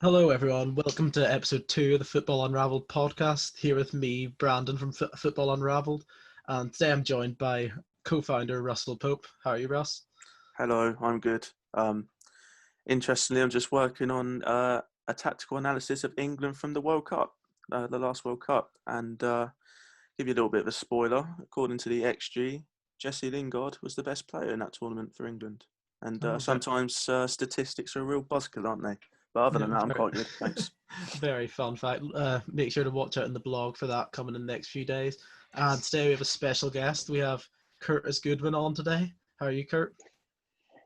Hello, everyone. Welcome to episode 2 of the Football Unravelled podcast. Here with me, Brandon from Football Unravelled. And today I'm joined by co-founder Russell Pope. How are you, Russ? Hello, I'm good. Interestingly, I'm just working on a tactical analysis of England from the World Cup, the last World Cup, and give you a little bit of a spoiler. According to the XG, Jesse Lingard was the best player in that tournament for England. And sometimes statistics are a real buzzkill, aren't they? But other than that, I'm quite good. Thanks. Very fun fact. Make sure to watch out in the blog for that coming in the next few days. And today we have a special guest. We have Curtis Goodwin on today. How are you, Kurt?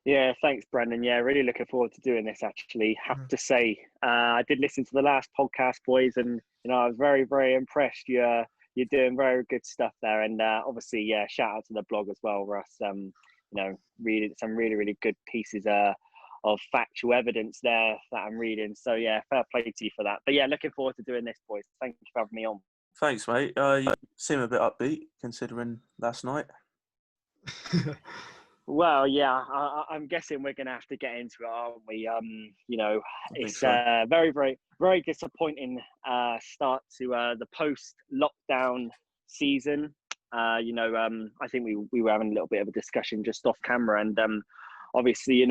Yeah, thanks, Brendan. Yeah, really looking forward to doing this, actually. Have to say, I did listen to the last podcast, boys, and I was very, very impressed. You're doing very good stuff there. And obviously, yeah, shout out to the blog as well, Russ. Reading some really, really good pieces of factual evidence there that I'm reading. So, yeah, fair play to you for that. But, yeah, looking forward to doing this, boys. Thank you for having me on. Thanks, mate. You seem a bit upbeat considering last night. Well, yeah, I'm guessing we're going to have to get into it, aren't we? It's very, very, very disappointing start to the post-lockdown season. I think we were having a little bit of a discussion just off camera, and obviously,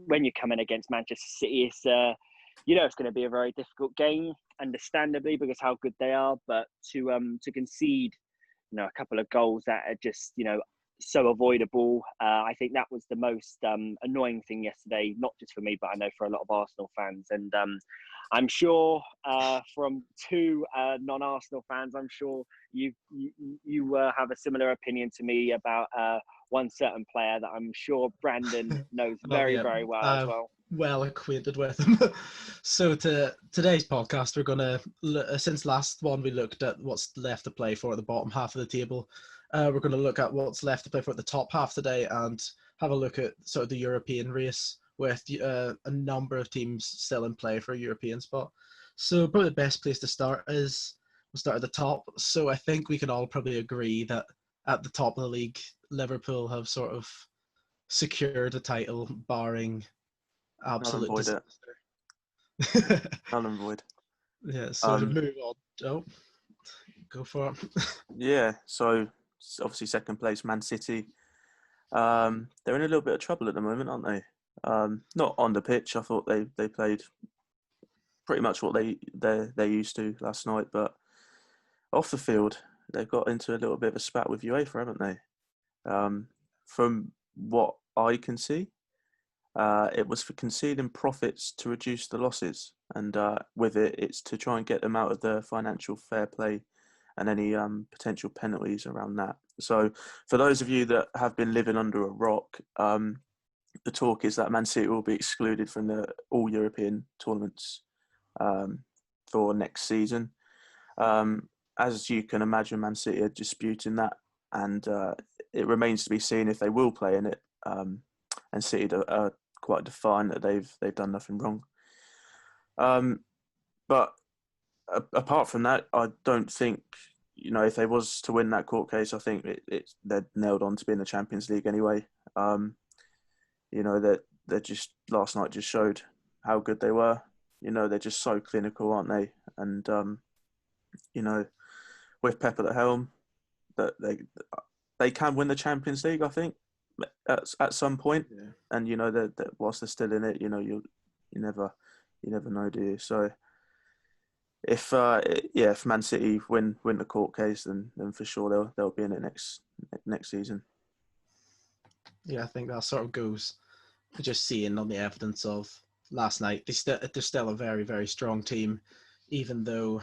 when you're coming against Manchester City, it's it's going to be a very difficult game, understandably, because how good they are. But to concede, a couple of goals that are just, so avoidable. I think that was the most annoying thing yesterday, not just for me, but I know for a lot of Arsenal fans. And I'm sure from two non-Arsenal fans, I'm sure you have a similar opinion to me about one certain player that I'm sure Brandon knows very well as well. Well acquainted with him. So today's podcast, we're going to, since last one we looked at what's left to play for at the bottom half of the table, we're going to look at what's left to play for at the top half today and have a look at sort of the European race with a number of teams still in play for a European spot. So probably the best place to start is we'll start at the top. So I think we can all probably agree that at the top of the league, Liverpool have sort of secured a title, barring absolute disaster. Null and void. Yeah, so to move on. Oh, go for it. Yeah, so obviously second place, Man City. They're in a little bit of trouble at the moment, aren't they? Not on the pitch. I thought they played pretty much what they used to last night, but off the field, they've got into a little bit of a spat with UEFA, haven't they? From what I can see, it was for conceding profits to reduce the losses, and with it's to try and get them out of the financial fair play and any potential penalties around that. So for those of you that have been living under a rock, the talk is that Man City will be excluded from the all European tournaments for next season. As you can imagine, Man City are disputing that, and it remains to be seen if they will play in it. And City are quite defiant that they've done nothing wrong. But apart from that, I don't think, if they was to win that court case, I think they're nailed on to be in the Champions League anyway. That they're just, last night just showed how good they were. They're just so clinical, aren't they? And with Pep at the helm, that they can win the Champions League, I think, at some point. Yeah. And that whilst they're still in it, you never know, do you? So if Man City win the court case, then for sure they'll be in it next season. Yeah, I think that sort of goes just seeing on the evidence of last night. They're still a very, very strong team, even though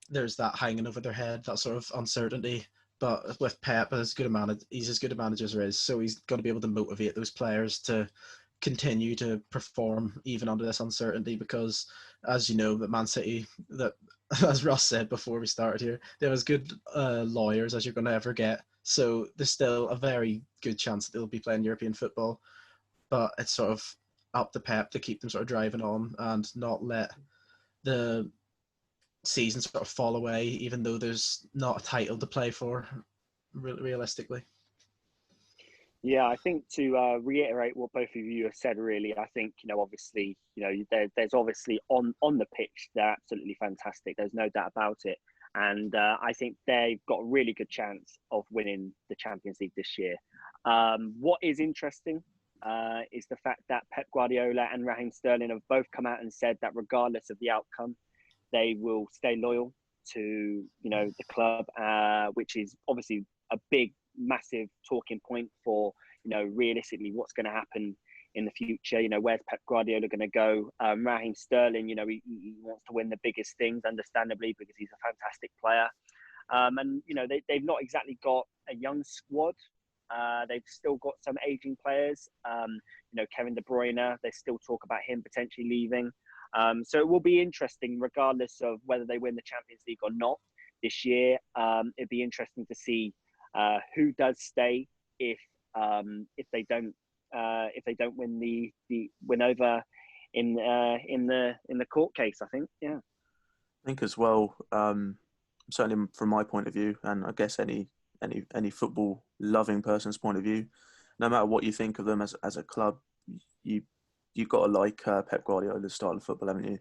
there's that hanging over their head, that sort of uncertainty. But with Pep, he's as good a manager as there is, so he's got to be able to motivate those players to continue to perform even under this uncertainty, because as you know, that Man City, that as Ross said before we started here, they have as good lawyers as you're going to ever get. So there's still a very good chance that they'll be playing European football, but it's sort of up to Pep to keep them sort of driving on and not let the season sort of fall away, even though there's not a title to play for, realistically. Yeah, I think to reiterate what both of you have said, really, I think, obviously, there's obviously on the pitch, they're absolutely fantastic. There's no doubt about it. And I think they've got a really good chance of winning the Champions League this year. What is interesting is the fact that Pep Guardiola and Raheem Sterling have both come out and said that regardless of the outcome, they will stay loyal to, the club, which is obviously a big, massive talking point for, realistically what's going to happen in the future. Where's Pep Guardiola going to go? Raheem Sterling, he wants to win the biggest things, understandably, because he's a fantastic player. And, they've not exactly got a young squad. They've still got some aging players. Kevin De Bruyne, they still talk about him potentially leaving. So it will be interesting, regardless of whether they win the Champions League or not this year. It'd be interesting to see who does stay if they don't win the win over in the court case. I think, yeah. I think as well, certainly from my point of view, and I guess any football loving person's point of view, no matter what you think of them as a club, you've got to like Pep Guardiola's style of football, haven't you?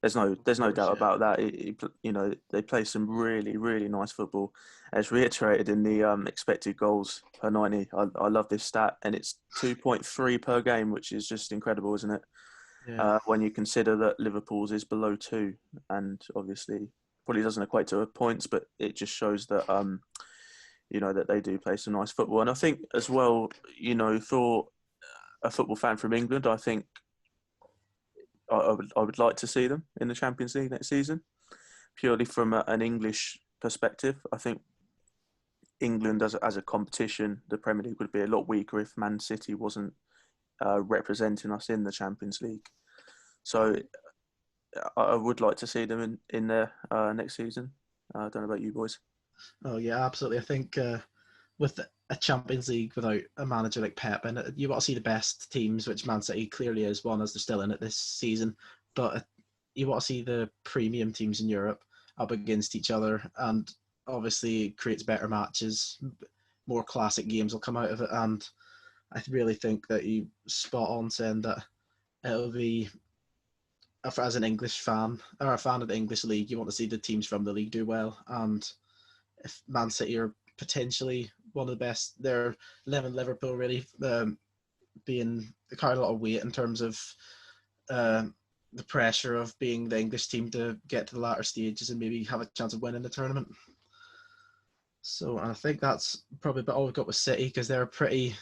There's no doubt about that. They play some really, really nice football. As reiterated in the expected goals per 90, I love this stat, and it's 2.3 per game, which is just incredible, isn't it? Yeah. When you consider that Liverpool's is below 2, and obviously probably doesn't equate to points, but it just shows that that they do play some nice football. And I think as well, for a football fan from England, I think I would like to see them in the Champions League next season, purely from an English perspective. I think England as a competition, the Premier League would be a lot weaker if Man City wasn't representing us in the Champions League. So I would like to see them in there next season. I don't know about you boys. Oh yeah, absolutely. I think with a Champions League without a manager like Pep, and you want to see the best teams, which Man City clearly is one, as they're still in it this season. But you want to see the premium teams in Europe up against each other, and obviously it creates better matches, more classic games will come out of it. And I really think that you spot on saying that it'll be, as an English fan or a fan of the English league, you want to see the teams from the league do well. And if Man City are potentially one of the best, they're living Liverpool really being quite a lot of weight in terms of the pressure of being the English team to get to the latter stages and maybe have a chance of winning the tournament. So I think that's probably about all we've got with City, because they're pretty,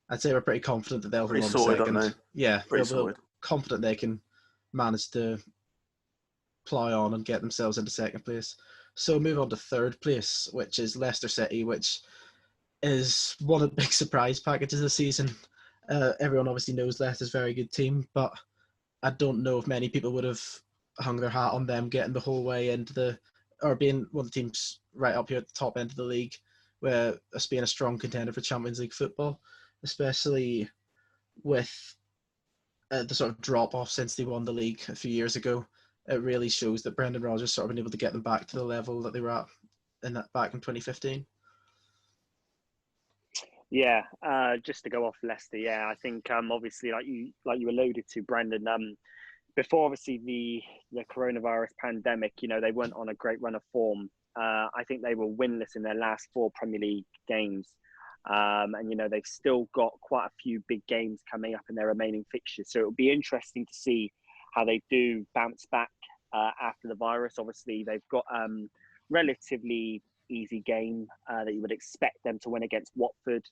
I'd say we're pretty confident that they'll Pretty hold on sorted, second. aren't they? Yeah, Pretty they'll sorted. confident they can manage to plough on and get themselves into second place. So move on to third place, which is Leicester City, which is one of the big surprise packages this season. Everyone obviously knows Leicester's a very good team, but I don't know if many people would have hung their hat on them getting the whole way into or being one of the teams right up here at the top end of the league, where us being a strong contender for Champions League football, especially with the sort of drop off since they won the league a few years ago. It really shows that Brendan Rodgers sort of been able to get them back to the level that they were at back in 2015. Yeah, just to go off Leicester, yeah, I think obviously like you alluded to, Brandon, before obviously the coronavirus pandemic, they weren't on a great run of form. I think they were winless in their last 4 Premier League games. And they've still got quite a few big games coming up in their remaining fixtures. So it'll be interesting to see how they do bounce back after the virus. Obviously, they've got relatively easy game that you would expect them to win against Watford,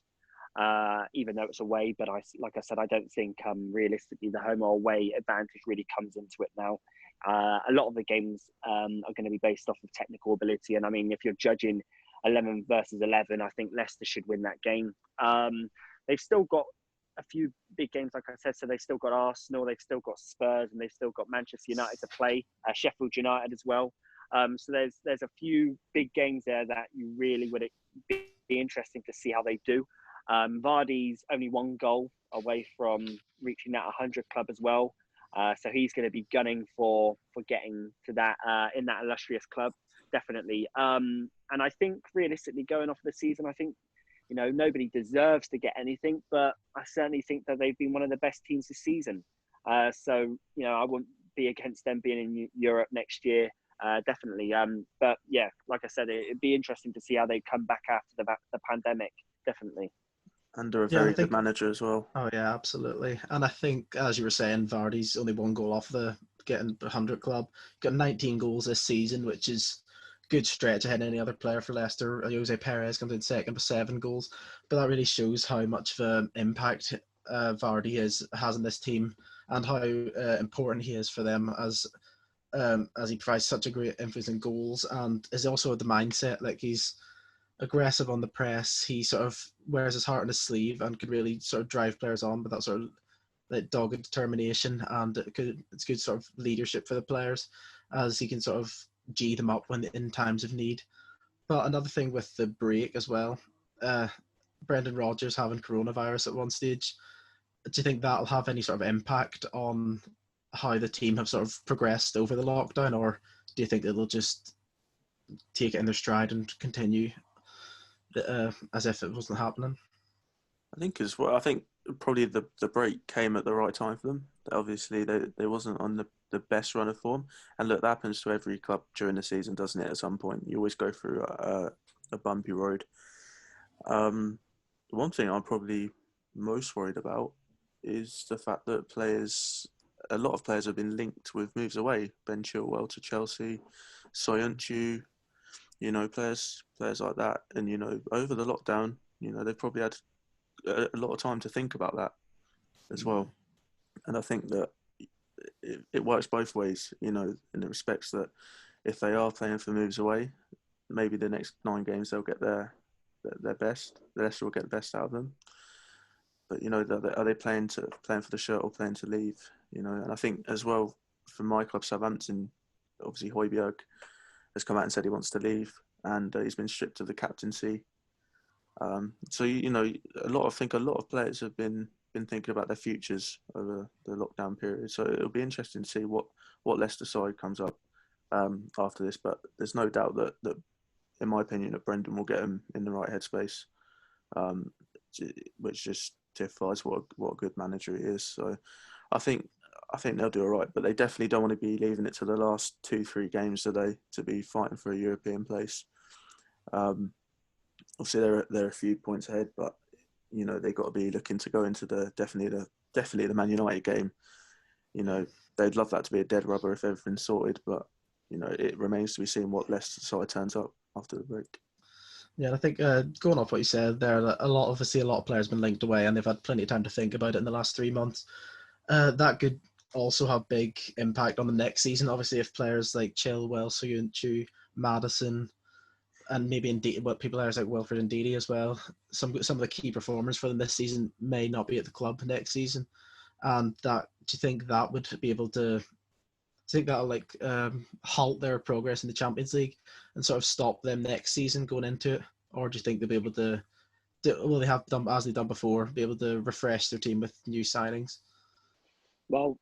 even though it's away. But like I said, I don't think realistically the home or away advantage really comes into it now. A lot of the games are going to be based off of technical ability, and I mean, if you're judging 11 versus 11, I think Leicester should win that game. They've still got a few big games, like I said. So they've still got Arsenal, they've still got Spurs, and they've still got Manchester United to play, Sheffield United as well. So there's a few big games there that you really would be interesting to see how they do. Vardy's only 1 goal away from reaching that 100 club as well. So he's going to be gunning for getting to that in that illustrious club, definitely. And I think realistically, going off the season, I think nobody deserves to get anything, but I certainly think that they've been one of the best teams this season. So I wouldn't be against them being in Europe next year. Definitely. But yeah, like I said, it'd be interesting to see how they come back after the pandemic. Definitely. Under a very good manager as well. Oh yeah, absolutely. And I think, as you were saying, Vardy's only one goal off the getting 100 club. Got 19 goals this season, which is good stretch ahead of any other player for Leicester. Jose Perez comes in second with 7 goals, but that really shows how much of an impact Vardy has in this team, and how important he is for them as he provides such a great influence in goals, and is also the mindset. Like, he's aggressive on the press. He sort of wears his heart on his sleeve and could really sort of drive players on with that sort of like dogged determination, and it's good sort of leadership for the players, as he can sort of G them up when in times of need. But another thing with the break as well, Brendan Rodgers having coronavirus at one stage, do you think that'll have any sort of impact on how the team have sort of progressed over the lockdown, or do you think that they'll just take it in their stride and continue as if it wasn't happening? I think as well. I think probably the break came at the right time for them. Obviously, they wasn't on the best run of form, and look, that happens to every club during the season, doesn't it? At some point, you always go through a bumpy road. The one thing I'm probably most worried about is the fact that a lot of players have been linked with moves away. Ben Chilwell to Chelsea, Soyuncu, players like that. And, over the lockdown, they've probably had a lot of time to think about that as well. And I think that it works both ways, in the respects that if they are playing for moves away, maybe the next 9 games they'll get their best. The Leicester will get the best out of them. But, are they playing for the shirt or playing to leave? And I think as well, for my club, Southampton, obviously Højbjerg has come out and said he wants to leave, and he's been stripped of the captaincy. So a lot of players have been thinking about their futures over the lockdown period. So it'll be interesting to see what Leicester side comes up after this. But there's no doubt that in my opinion, that Brendan will get him in the right headspace, which just typifies what a good manager he is. So I think they'll do all right, but they definitely don't want to be leaving it to the last 2-3 games today to be fighting for a European place. Obviously, they're a few points ahead, but they've got to be looking to go into definitely the Man United game. They'd love that to be a dead rubber if everything's sorted, but it remains to be seen what Leicester side turns up after the break. Yeah, and I think going off what you said there, that a lot of players have been linked away, and they've had plenty of time to think about it in the last 3 months. That could also have big impact on the next season. Obviously, if players like Chilwell, Soyuncu, Maddison, and maybe indeed what people are like Wilfred Ndidi as well, some of the key performers for them this season may not be at the club next season, and do you think that would be able to? Do you think that'll halt their progress in the Champions League and sort of stop them next season going into it, or do you think they'll be able to? Will they have done as they've done before, be able to refresh their team with new signings? Well,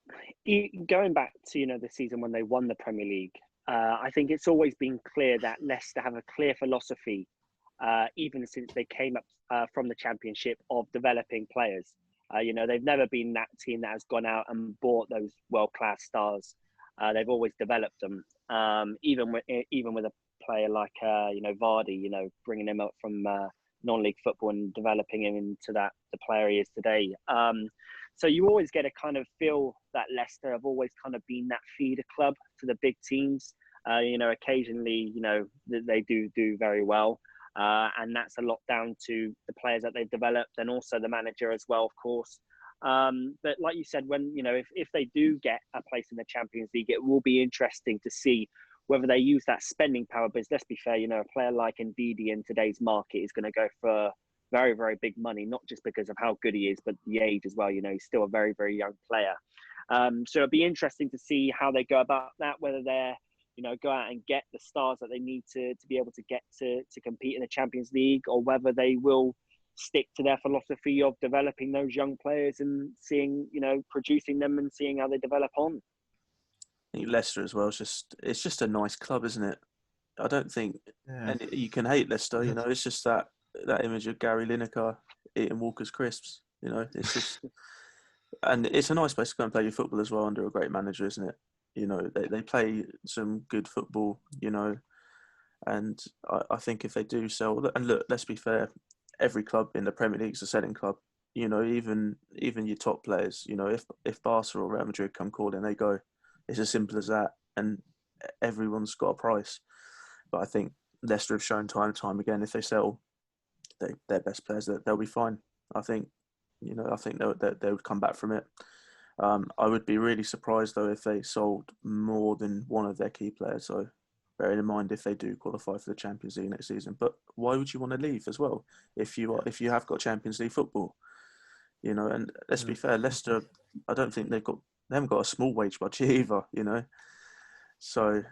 going back to the season when they won the Premier League, I think it's always been clear that Leicester have a clear philosophy, even since they came up from the Championship, of developing players. They've never been that team that has gone out and bought those world-class stars. They've always developed them, even with a player like Vardy, bringing him up from non-league football and developing him into the player he is today. So you always get a kind of feel that Leicester have always kind of been that feeder club to the big teams. Occasionally, they do very well. And that's a lot down to the players that they've developed, and also the manager as well, of course. But like you said, when if they do get a place in the Champions League, it will be interesting to see whether they use that spending power. Because let's be fair, a player like Ndidi in today's market is going to go for very, very big money, not just because of how good he is, but the age as well. He's still a very, very young player. So it'll be interesting to see how they go about that, whether they're, go out and get the stars that they need to be able to get to compete in the Champions League, or whether they will stick to their philosophy of developing those young players and seeing, producing them and seeing how they develop on. I think Leicester as well, it's just a nice club, isn't it? I don't think, and you can hate Leicester, it's just that that image of Gary Lineker eating Walker's crisps. You know, it's just, and it's a nice place to go and play your football as well under a great manager, isn't it? You know, they play some good football. You know, and I think if they do sell, and look, let's be fair, every club in the Premier League is a selling club. You know, even your top players. You know, if Barca or Real Madrid come calling, they go. It's as simple as that, and everyone's got a price. But I think Leicester have shown time and time again, if they sell their best players, that they'll be fine. I think, you know, I think they would come back from it. I would be really surprised though if they sold more than one of their key players. So, bearing in mind if they do qualify for the Champions League next season. But why would you want to leave as well if you have got Champions League football? You know, and let's be fair, Leicester, I don't think they haven't got a small wage budget either. You know, so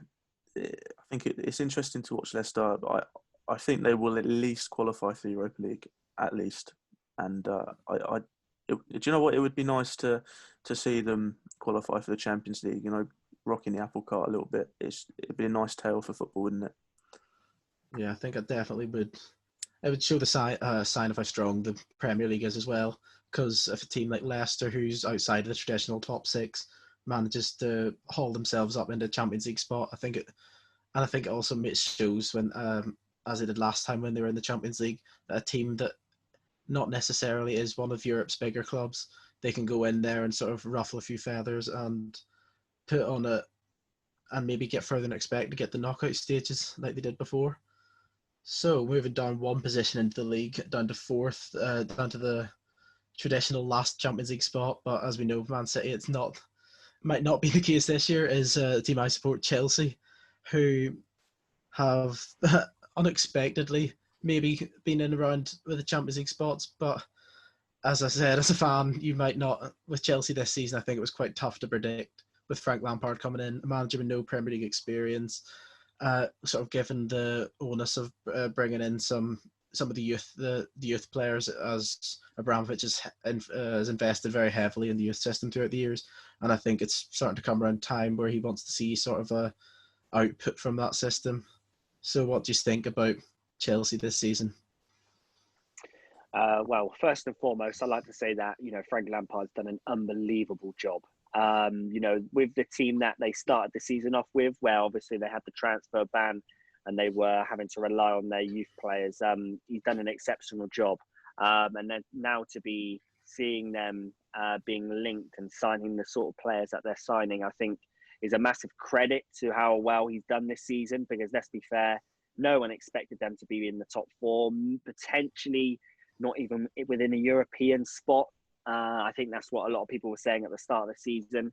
I think it's interesting to watch Leicester. I think they will at least qualify for the Europa League, at least. And do you know what? It would be nice to see them qualify for the Champions League. You know, rocking the apple cart a little bit. It'd be a nice tale for football, wouldn't it? Yeah, I think it definitely would. It would show the sign of how strong the Premier League is as well. Because if a team like Leicester, who's outside of the traditional top six, manages to haul themselves up into Champions League spot, I think it also shows when, as it did last time when they were in the Champions League, that a team that not necessarily is one of Europe's bigger clubs, they can go in there and sort of ruffle a few feathers and put on a, and maybe get further than expect to get the knockout stages like they did before. So moving down one position into the league, down to fourth, down to the traditional last Champions League spot. But as we know, Man City, might not be the case this year. Is the team I support, Chelsea, who have unexpectedly maybe been in around with the Champions League spots. But as I said, as a fan, you might not. With Chelsea this season, I think it was quite tough to predict. With Frank Lampard coming in, a manager with no Premier League experience, sort of given the onus of bringing in some of the youth players, as Abramovich has invested very heavily in the youth system throughout the years, and I think it's starting to come around time where he wants to see sort of a output from that system. So, what do you think about Chelsea this season? Well, first and foremost, I'd like to say that, you know, Frank Lampard's done an unbelievable job. You know, with the team that they started the season off with, where obviously they had the transfer ban and they were having to rely on their youth players, he's done an exceptional job. And then now to be seeing them being linked and signing the sort of players that they're signing, I think is a massive credit to how well he's done this season, because let's be fair, no one expected them to be in the top four, potentially not even within a European spot. I think that's what a lot of people were saying at the start of the season.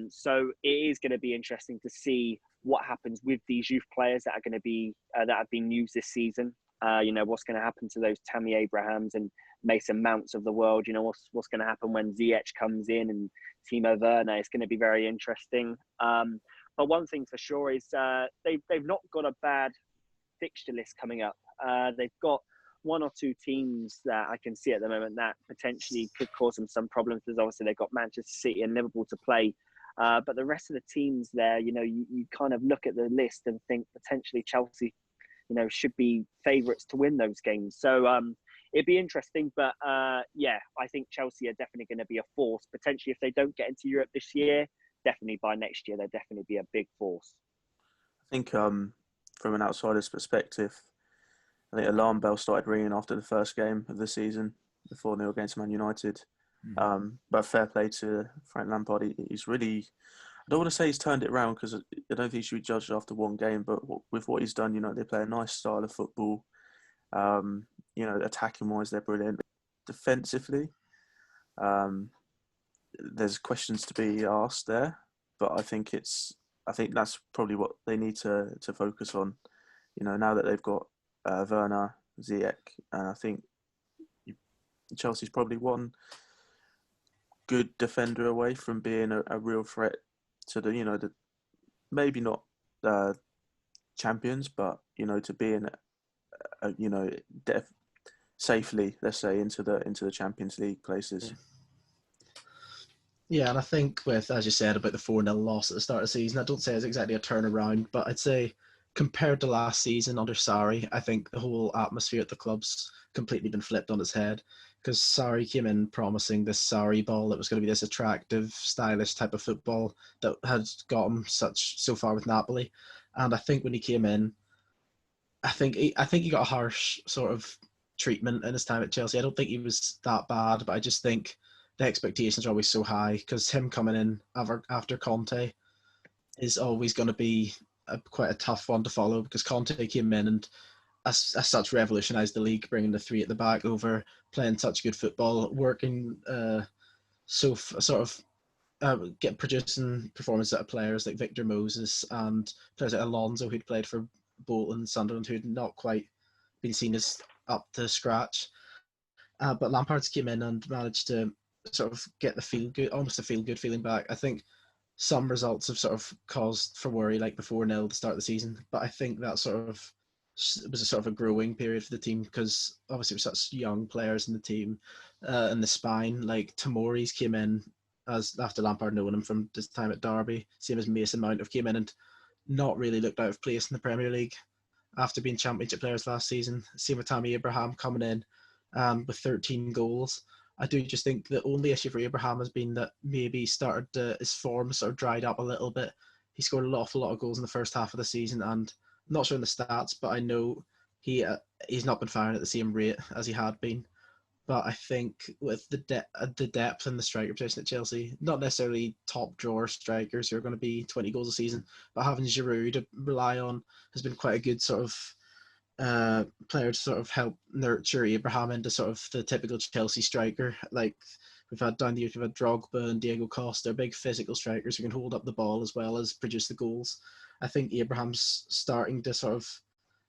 So it is going to be interesting to see what happens with these youth players that are going to be that have been used this season. You know, what's going to happen to those Tammy Abrahams and Mason Mounts of the world? You know, what's going to happen when Ziyech comes in and Timo Werner? It's going to be very interesting. But one thing for sure is they've not got a bad fixture list coming up. They've got one or two teams that I can see at the moment that potentially could cause them some problems. Because obviously they've got Manchester City and Liverpool to play. But the rest of the teams there, you know, you kind of look at the list and think potentially Chelsea, you know, should be favourites to win those games. So it'd be interesting. But yeah, I think Chelsea are definitely going to be a force. Potentially if they don't get into Europe this year, definitely by next year, they'll definitely be a big force. I think from an outsider's perspective, I think alarm bell started ringing after the first game of the season before they were against Man United. But fair play to Frank Lampard. He's really, I don't want to say he's turned it around, because I don't think he should be judged after one game, but with what he's done, you know, they play a nice style of football. You know, attacking wise, they're brilliant. Defensively, there's questions to be asked there, but I think that's probably what they need to focus on. You know, now that they've got Werner, Ziyech, and I think Chelsea's probably one good defender away from being a real threat to the, you know, the maybe not champions, but you know, to being you know, safely, let's say, into the Champions League places. Yeah, and I think with, as you said, about the 4-0 loss at the start of the season, I don't say it's exactly a turnaround, but I'd say compared to last season under Sarri, I think the whole atmosphere at the club's completely been flipped on its head, because Sarri came in promising this Sarri ball that was going to be this attractive, stylish type of football that had got him so far with Napoli. And I think when he came in, I think he got a harsh sort of treatment in his time at Chelsea. I don't think he was that bad, but I just think the expectations are always so high, because him coming in after Conte is always going to be quite a tough one to follow, because Conte came in and as such revolutionised the league, bringing the three at the back over, playing such good football, working producing performances out of players like Victor Moses and players like Alonso, who'd played for Bolton and Sunderland, who'd not quite been seen as up to scratch. But Lampard's came in and managed to sort of get almost a feel good feeling back. I think some results have sort of caused for worry, like the 4-0 to start the season, but I think that it was a sort of a growing period for the team, because obviously with such young players in the team, and the spine, like Tomori's came in as after Lampard knowing him from his time at Derby, same as Mason Mount have came in and not really looked out of place in the Premier League after being Championship players last season. Same with Tammy Abraham coming in with 13 goals. I do just think the only issue for Abraham has been that maybe his form sort of dried up a little bit. He scored an awful lot of goals in the first half of the season, and I'm not sure in the stats, but I know he's not been firing at the same rate as he had been. But I think with the depth and the striker position at Chelsea, not necessarily top drawer strikers who are going to be 20 goals a season, but having Giroud to rely on has been quite a good sort of player to sort of help nurture Abraham into sort of the typical Chelsea striker. Like we've had down the years, we've had Drogba and Diego Costa, big physical strikers who can hold up the ball as well as produce the goals. I think Abraham's starting to sort of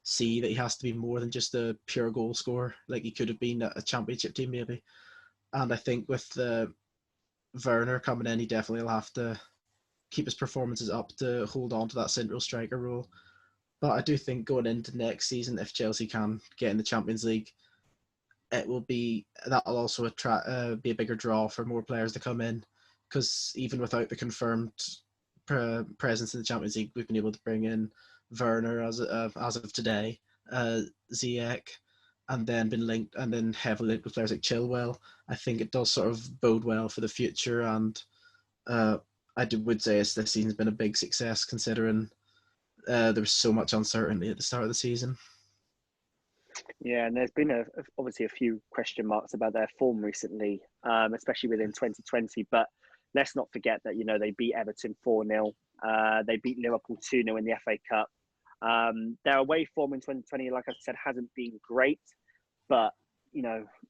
see that he has to be more than just a pure goal scorer, like he could have been at a Championship team maybe. And I think with Werner coming in, he definitely will have to keep his performances up to hold on to that central striker role. But I do think going into next season, if Chelsea can get in the Champions League, that'll also be a bigger draw for more players to come in, because even without the confirmed presence in the Champions League, we've been able to bring in Werner as of today, Ziyech, and then been linked and then heavily linked with players like Chilwell. I think it does sort of bode well for the future, and would say this season's been a big success considering there was so much uncertainty at the start of the season. Yeah, and there's been obviously a few question marks about their form recently, especially within 2020. But let's not forget that, they beat Everton 4-0. They beat Liverpool 2-0 in the FA Cup. Their away form in 2020, like I said, hasn't been great. But,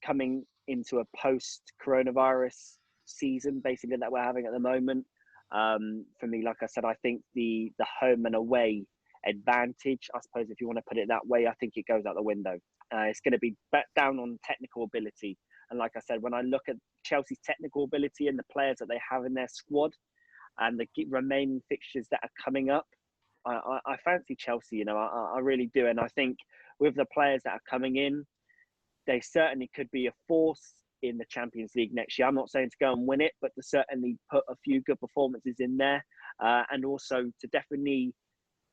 coming into a post-coronavirus season, basically, that we're having at the moment, for me, like I said, I think the home and away advantage, I suppose, if you want to put it that way, I think it goes out the window. It's going to be down on technical ability. And like I said, when I look at Chelsea's technical ability and the players that they have in their squad and the remaining fixtures that are coming up, I fancy Chelsea, I really do. And I think with the players that are coming in, they certainly could be a force in the Champions League next year. I'm not saying to go and win it, but to certainly put a few good performances in there, and also to definitely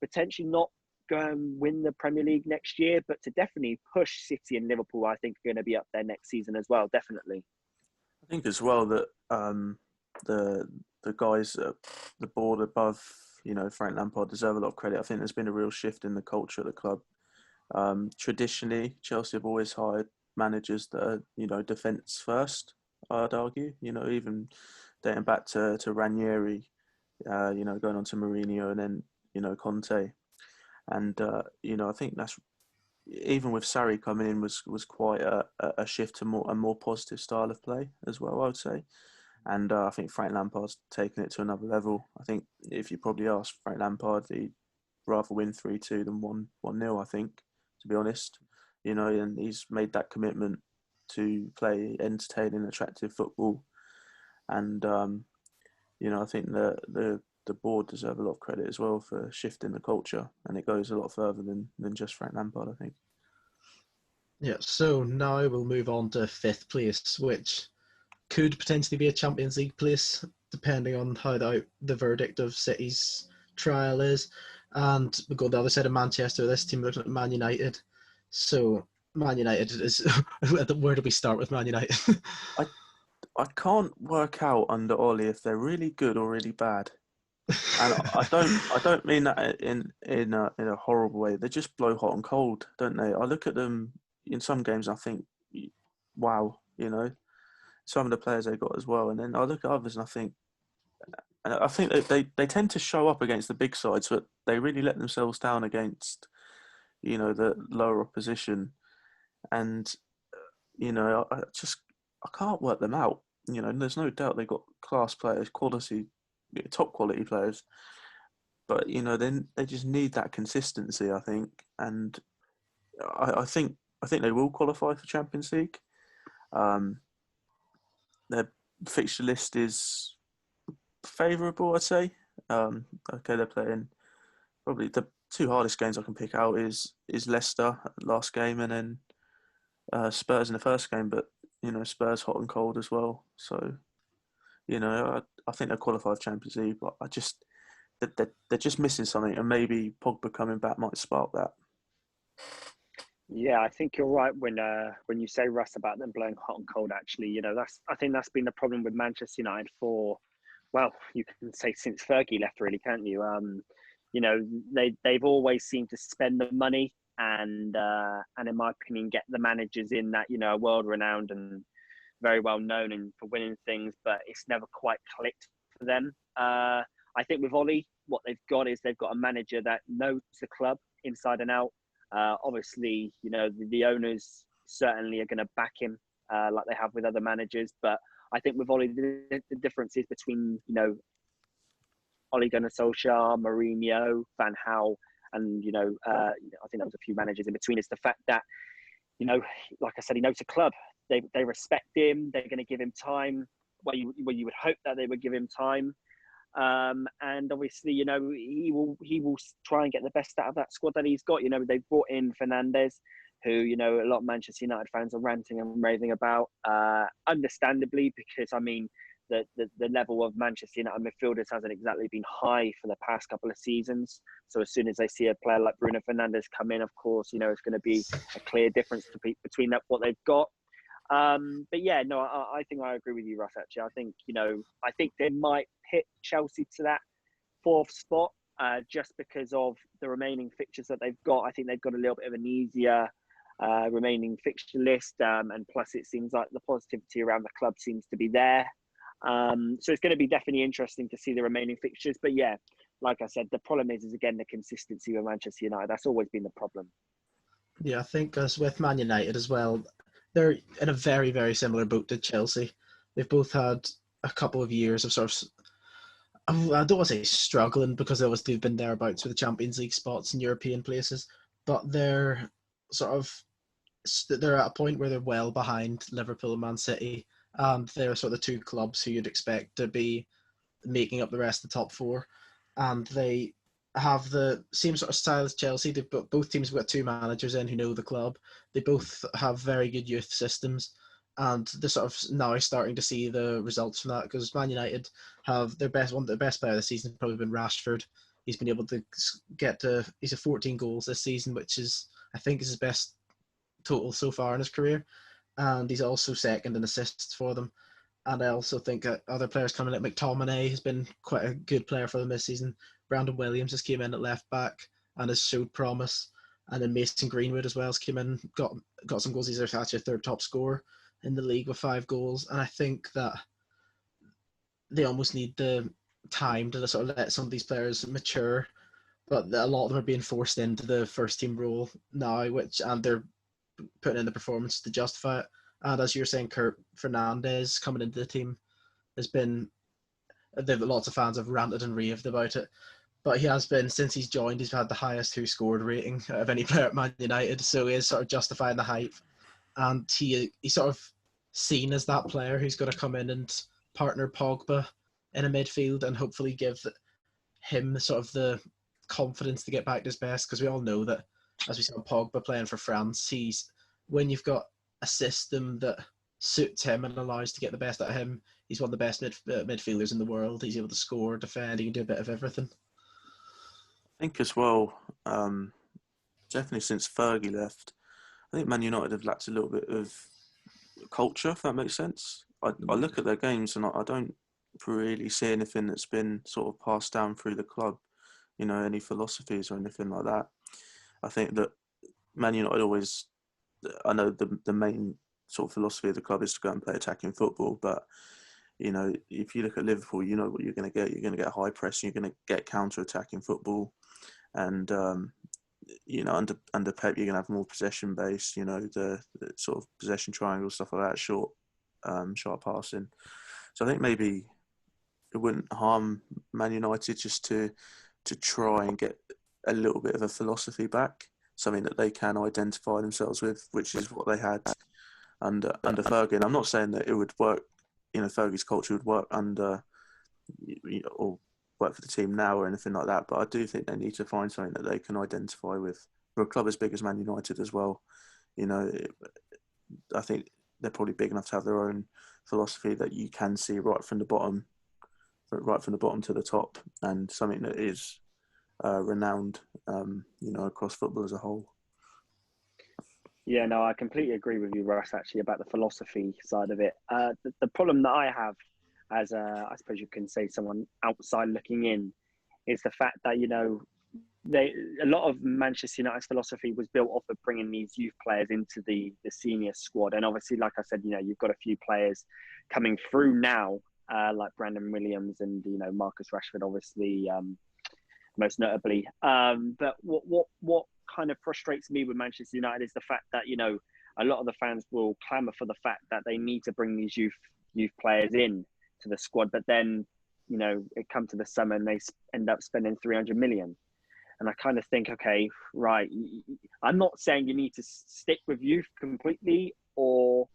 potentially not go and win the Premier League next year, but to definitely push City and Liverpool, I think, are going to be up there next season as well, definitely. I think as well that the guys at the board above, Frank Lampard deserve a lot of credit. I think there's been a real shift in the culture of the club. Traditionally, Chelsea have always hired managers that are, defence first, I'd argue. Even dating back to Ranieri, going on to Mourinho and then, Conte. And, I think that's, even with Sarri coming in, was quite a shift to a more positive style of play as well, I would say. And I think Frank Lampard's taken it to another level. I think if you probably ask Frank Lampard, he'd rather win 3-2 than 1-0, I think, to be honest. And he's made that commitment to play entertaining, attractive football. And, I think the board deserve a lot of credit as well for shifting the culture. And it goes a lot further than just Frank Lampard, I think. Yeah, so now we'll move on to fifth place, which could potentially be a Champions League place, depending on how the verdict of City's trial is. And we go the other side of Manchester. This team looking at Man United. So Man United is where do we start with Man United? I can't work out under Ollie if they're really good or really bad. And I don't mean that in a horrible way. They just blow hot and cold, don't they? I look at them in some games and I think, wow, some of the players they got as well. And then I look at others and I think that they tend to show up against the big sides, but they really let themselves down against, the lower opposition. And, I can't work them out. There's no doubt they've got class players, top quality players. But, then they just need that consistency, I think. And I think they will qualify for Champions League. Their fixture list is favourable, I'd say. Okay, they're playing probably the two hardest games I can pick out is Leicester last game and then Spurs in the first game. But Spurs hot and cold as well. So I think they'll qualify for Champions League. But they're just missing something, and maybe Pogba coming back might spark that. Yeah, I think you're right when you say, Russ, about them blowing hot and cold. Actually, I think that's been the problem with Manchester United for, well, you can say since Fergie left, really, can't you? They've always seemed to spend the money and in my opinion, get the managers in that are world renowned and very well known and for winning things, but it's never quite clicked for them. I think with Ollie, what they've got is they've got a manager that knows the club inside and out. Obviously, the owners certainly are going to back him like they have with other managers. But I think with Ollie, the difference is between, Ole Gunnar Solskjaer, Mourinho, Van Gaal, and, I think there was a few managers in between, is the fact that, like I said, he knows the club. They respect him. They're going to give him time where you would hope that they would give him time. And obviously, he will try and get the best out of that squad that he's got. They've brought in Fernandes, who, a lot of Manchester United fans are ranting and raving about, understandably, because, the level of Manchester United midfielders hasn't exactly been high for the past couple of seasons. So as soon as they see a player like Bruno Fernandes come in, of course, it's going to be a clear difference between what they've got. But yeah, no, I think I agree with you, Russ. Actually, I think they might hit Chelsea to that fourth spot just because of the remaining fixtures that they've got. I think they've got a little bit of an easier remaining fixture list, and plus it seems like the positivity around the club seems to be there. So it's going to be definitely interesting to see the remaining fixtures. But yeah, like I said, the problem is again the consistency with Manchester United. That's always been the problem. Yeah, I think as with Man United as well, they're in a very, very similar boat to Chelsea. They've both had a couple of years of sort of, I don't want to say struggling, because they've been thereabouts with the Champions League spots in European places, but they're at a point where they're well behind Liverpool and Man City, and they're sort of the two clubs who you'd expect to be making up the rest of the top four, and they have the same sort of style as Chelsea. Both teams have got two managers in who know the club. They both have very good youth systems, and they're sort of now starting to see the results from that, because Man United have the best player of the season has probably been Rashford. He's been able to he's a 14 goals this season, which is, I think, is his best total so far in his career, and he's also second in assists for them. And I also think that other players coming in, McTominay has been quite a good player for them this season. Brandon Williams has came in at left back and has showed promise. And then Mason Greenwood as well has came in, got some goals. He's actually third top scorer in the league with 5 goals. And I think that they almost need the time to sort of let some of these players mature. But a lot of them are being forced into the first team role now, and they're putting in the performance to justify it. And as you're saying, Kurt Fernandes coming into the team lots of fans have ranted and raved about it, but he has been, since he's joined, he's had the highest who scored rating of any player at Man United, so he is sort of justifying the hype, and he's sort of seen as that player who's going to come in and partner Pogba in a midfield and hopefully give him sort of the confidence to get back to his best, because we all know that, as we saw Pogba playing for France, when you've got a system that suits him and allows to get the best out of him, he's one of the best midfielders in the world. He's able to score, defend, he can do a bit of everything. think as well, definitely since Fergie left, I think Man United have lacked a little bit of culture, if that makes sense. I look at their games and I don't really see anything that's been sort of passed down through the club, any philosophies or anything like that. I think that Man United always, I know the main sort of philosophy of the club is to go and play attacking football, but if you look at Liverpool, you know what you're going to get. You're going to get high pressing. You're going to get counter-attacking football, and under Pep, you're going to have more possession based. The sort of possession triangle stuff like that, short passing. So I think maybe it wouldn't harm Man United just to try and get a little bit of a philosophy back, something that they can identify themselves with, which is what they had under Fergie. And I'm not saying that it would work. Fergie's culture would work under, or work for the team now or anything like that. But I do think they need to find something that they can identify with. For a club as big as Man United as well, I think they're probably big enough to have their own philosophy that you can see right from the bottom to the top, and something that is renowned, across football as a whole. Yeah, no, I completely agree with you, Russ, actually, about the philosophy side of it. The problem that I have as, I suppose you can say, someone outside looking in, is the fact that, a lot of Manchester United's philosophy was built off of bringing these youth players into the senior squad. And obviously, like I said, you've got a few players coming through now, like Brandon Williams and, Marcus Rashford, obviously, most notably. But what kind of frustrates me with Manchester United is the fact that, a lot of the fans will clamour for the fact that they need to bring these youth players in to the squad, but then, it comes to the summer and they end up spending 300 million. And I kind of think, okay, right, I'm not saying you need to stick with youth completely, or,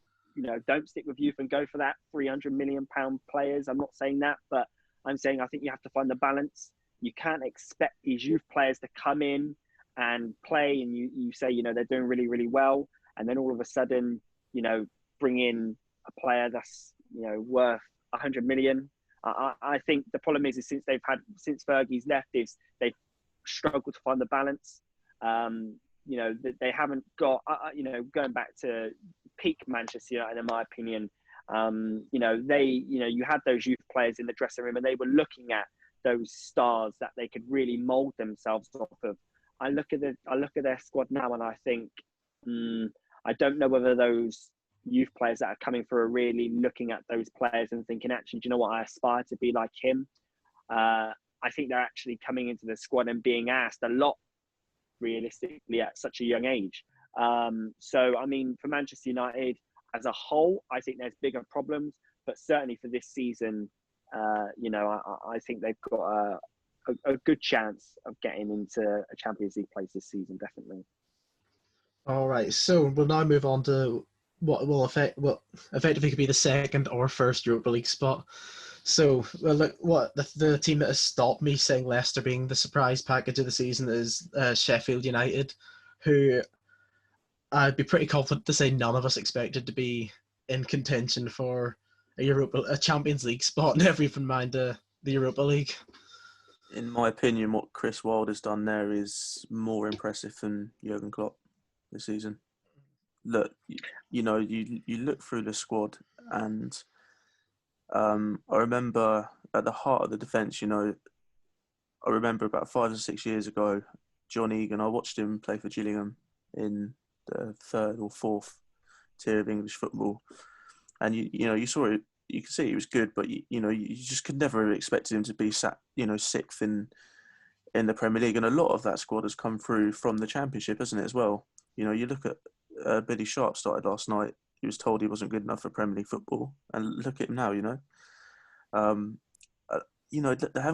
don't stick with youth and go for that 300 million pound players. I'm not saying that, but I'm saying I think you have to find the balance. You can't expect these youth players to come in and play, and you say, they're doing really, really well, and then all of a sudden, bring in a player that's, worth 100 million. I think the problem is since since Fergie's left, they've struggled to find the balance. They haven't got, going back to peak Manchester United, in my opinion, you had those youth players in the dressing room and they were looking at those stars that they could really mold themselves off of. I look at their squad now and I think, I don't know whether those youth players that are coming through are really looking at those players and thinking, actually, do you know what? I aspire to be like him. I think they're actually coming into the squad and being asked a lot, realistically, at such a young age. So, I mean, for Manchester United as a whole, I think there's bigger problems, but certainly for this season, I think they've got a good chance of getting into a Champions League place this season, definitely. All right, so we'll now move on to what effectively could be the second or first Europa League spot. So, look, the team that has stopped me saying Leicester being the surprise package of the season is Sheffield United, who I'd be pretty confident to say none of us expected to be in contention for a Champions League spot, never even mind the Europa League. In my opinion, what Chris Wilde has done there is more impressive than Jurgen Klopp this season. Look, you look through the squad, and I remember at the heart of the defence, I remember about 5 or 6 years ago, John Egan, I watched him play for Gillingham in the 3rd or 4th tier of English football. And, you saw it, you could see he was good, but, you just could never have expected him to be sat, 6th in the Premier League. And a lot of that squad has come through from the Championship, hasn't it, as well? You look at Billy Sharp started last night. He was told he wasn't good enough for Premier League football. And look at him now, they haven't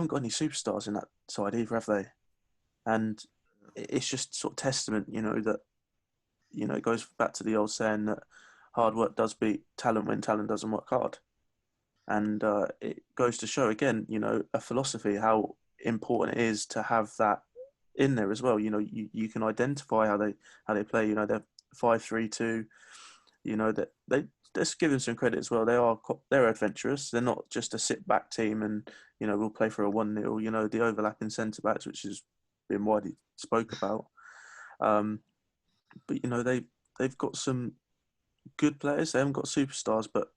got any superstars in that side either, have they? And it's just sort of testament, that, it goes back to the old saying that hard work does beat talent when talent doesn't work hard. And it goes to show, again, a philosophy, how important it is to have that in there as well. You can identify how they play. They're 5-3-2. That they just give them some credit as well. They're adventurous. They're not just a sit back team and we'll play for a 1-0. The overlapping centre backs, which is been widely spoke about. But they've got some good players. They haven't got superstars, but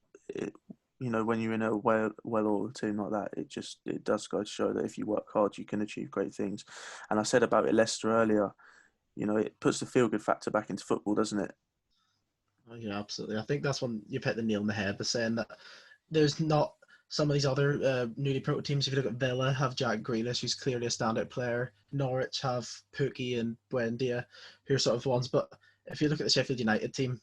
when you're in a well-oiled team like that, it does go to show that if you work hard, you can achieve great things. And I said about it Leicester earlier. It puts the feel-good factor back into football, doesn't it? Oh, yeah, absolutely. I think that's when you've hit the nail on the head by saying that there's not some of these other newly promoted teams. If you look at Villa, have Jack Grealish, who's clearly a standout player. Norwich have Pukki and Buendia, who are sort of ones. But if you look at the Sheffield United team,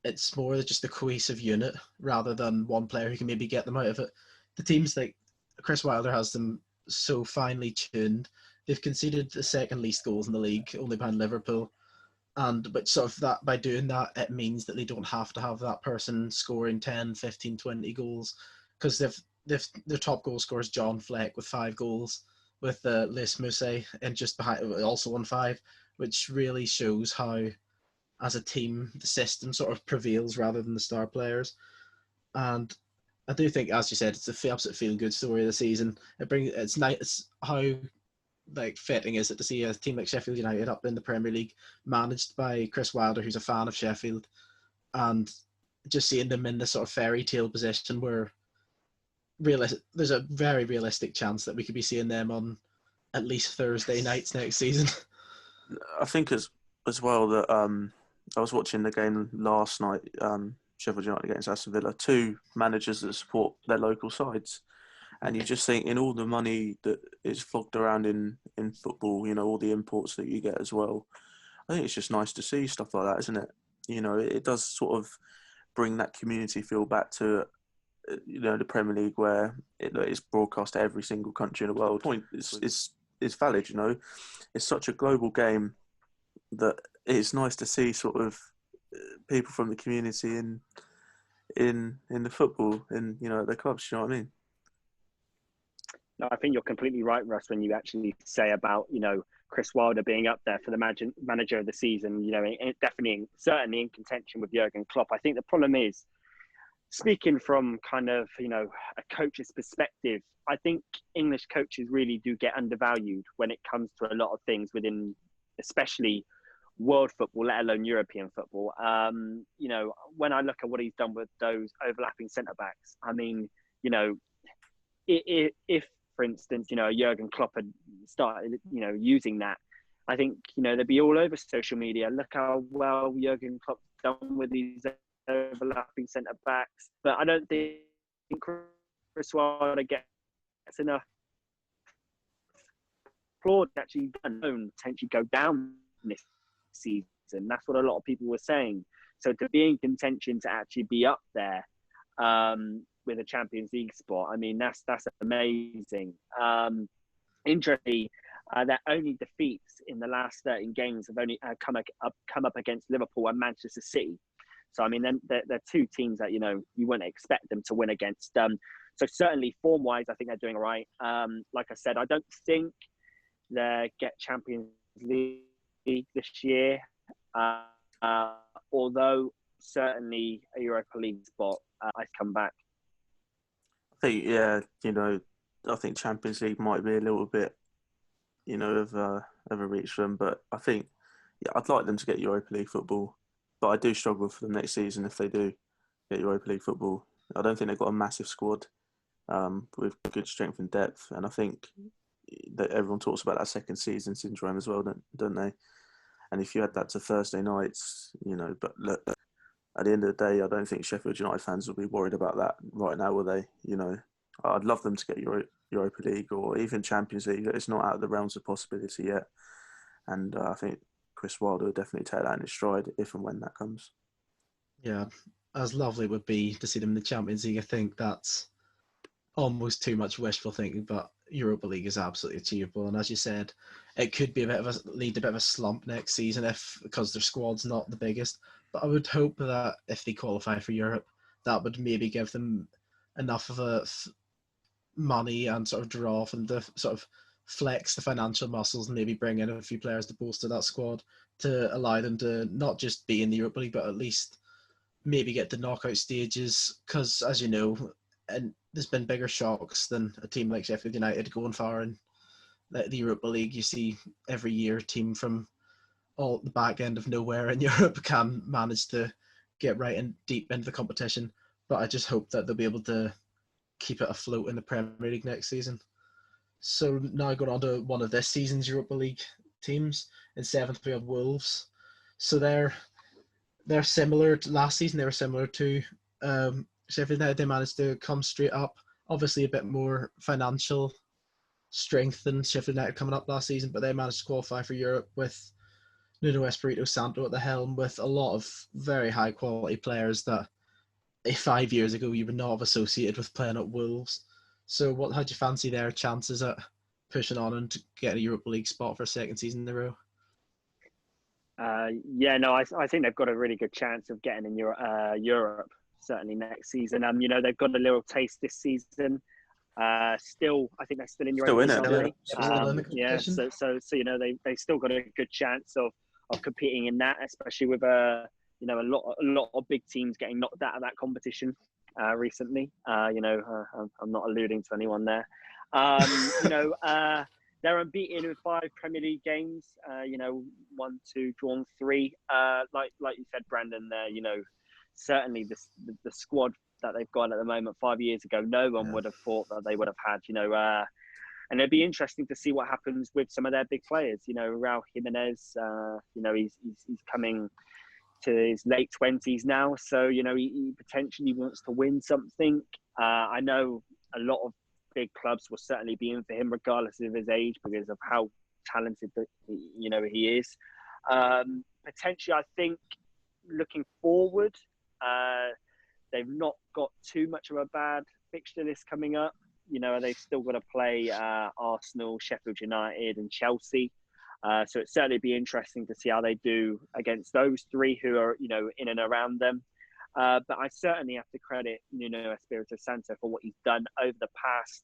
it's more just a cohesive unit rather than one player who can maybe get them out of it. The teams like Chris Wilder has them so finely tuned. They've conceded the second least goals in the league, only behind Liverpool. But sort of that by doing that, it means that they don't have to have that person scoring 10, 15, 20 goals, because their top goal scorer is John Fleck with 5 goals, with Les Mousset and just behind also on 5, which really shows how, as a team, the system sort of prevails rather than the star players. And I do think, as you said, it's the absolute feel-good story of the season. It's nice. It's how fitting is it to see a team like Sheffield United up in the Premier League, managed by Chris Wilder, who's a fan of Sheffield, and just seeing them in this sort of fairy tale position where there's a very realistic chance that we could be seeing them on at least Thursday nights next season. I think as well that I was watching the game last night, Sheffield United against Aston Villa, 2 managers that support their local sides. And you just think, in all the money that is flogged around in football, all the imports that you get as well, I think it's just nice to see stuff like that, isn't it? It does sort of bring that community feel back to, the Premier League, where it's broadcast to every single country in the world. The point is valid, It's such a global game that it's nice to see sort of people from the community in the football, in the clubs. You know what I mean? No, I think you're completely right, Russ, when you actually say about, Chris Wilder being up there for the manager of the season, definitely, certainly in contention with Jurgen Klopp. I think the problem is, speaking from kind of, a coach's perspective, I think English coaches really do get undervalued when it comes to a lot of things within, especially world football, let alone European football. When I look at what he's done with those overlapping centre-backs, I mean, if for instance, Jurgen Klopp had started, using that, I think, they'd be all over social media. Look how well Jurgen Klopp's done with these overlapping centre backs. But I don't think Chris Wilder gets enough applaud actually potentially go down this season. That's what a lot of people were saying. So to be in contention to actually be up there, with a Champions League spot, I mean, that's amazing. Interestingly, their only defeats in the last 13 games have only come up against Liverpool and Manchester City. So I mean, they're 2 teams that you wouldn't expect them to win against. So certainly form-wise, I think they're doing all right. Like I said, I don't think they get Champions League this year, although certainly a Europa League spot I come back. I think, I think Champions League might be a little bit, of a reach for them. But I think, I'd like them to get Europa League football. But I do struggle for them next season if they do get Europa League football. I don't think they've got a massive squad with good strength and depth. And I think that everyone talks about that second season syndrome as well, don't they? And if you add that to Thursday nights, but look, at the end of the day, I don't think Sheffield United fans will be worried about that right now, will they? I'd love them to get Europa League or even Champions League. It's not out of the realms of possibility yet. And I think Chris Wilder will definitely take that in his stride if and when that comes. Yeah, as lovely it would be to see them in the Champions League, I think that's almost too much wishful thinking, but Europa League is absolutely achievable. And as you said, it could be lead to a bit of a slump next season because their squad's not the biggest. But I would hope that if they qualify for Europe, that would maybe give them enough of a money and sort of draw from the sort of flex the financial muscles and maybe bring in a few players to bolster that squad to allow them to not just be in the Europa League, but at least maybe get to knockout stages. Because as you know, and there's been bigger shocks than a team like Sheffield United going far in the Europa League, you see every year a team from all the back end of nowhere in Europe can manage to get right in deep into the competition. But I just hope that they'll be able to keep it afloat in the Premier League next season. So now going on to one of this season's Europa League teams. In seventh we have Wolves. So they're similar to last season. They were similar to Sheffield United. They managed to come straight up. Obviously a bit more financial strength than Sheffield United coming up last season, but they managed to qualify for Europe with Nuno Espirito Santo at the helm, with a lot of very high quality players that 5 years ago you would not have associated with playing at Wolves. So how do you fancy their chances at pushing on and getting a Europa League spot for a second season in a row? I think they've got a really good chance of getting in Europe, certainly next season. They've got a little taste this season. Still, I think they're still in Europa League, aren't they? They still got a good chance of competing in that, especially with a lot of big teams getting knocked out of that competition recently. I'm not alluding to anyone there. They're unbeaten in 5 Premier League games. 1, 2, drawn 3. Like you said, Brandon. Certainly the squad that they've got at the moment. 5 years ago, no one would have thought that they would have had. And it'd be interesting to see what happens with some of their big players. Raul Jimenez. He's coming to his late 20s now, so he potentially wants to win something. I know a lot of big clubs will certainly be in for him regardless of his age because of how talented he is. Potentially, I think looking forward, they've not got too much of a bad fixture list coming up. They've still got to play Arsenal, Sheffield United and Chelsea. So it'd certainly be interesting to see how they do against those 3 who are, in and around them. But I certainly have to credit Nuno Espirito Santo for what he's done over the past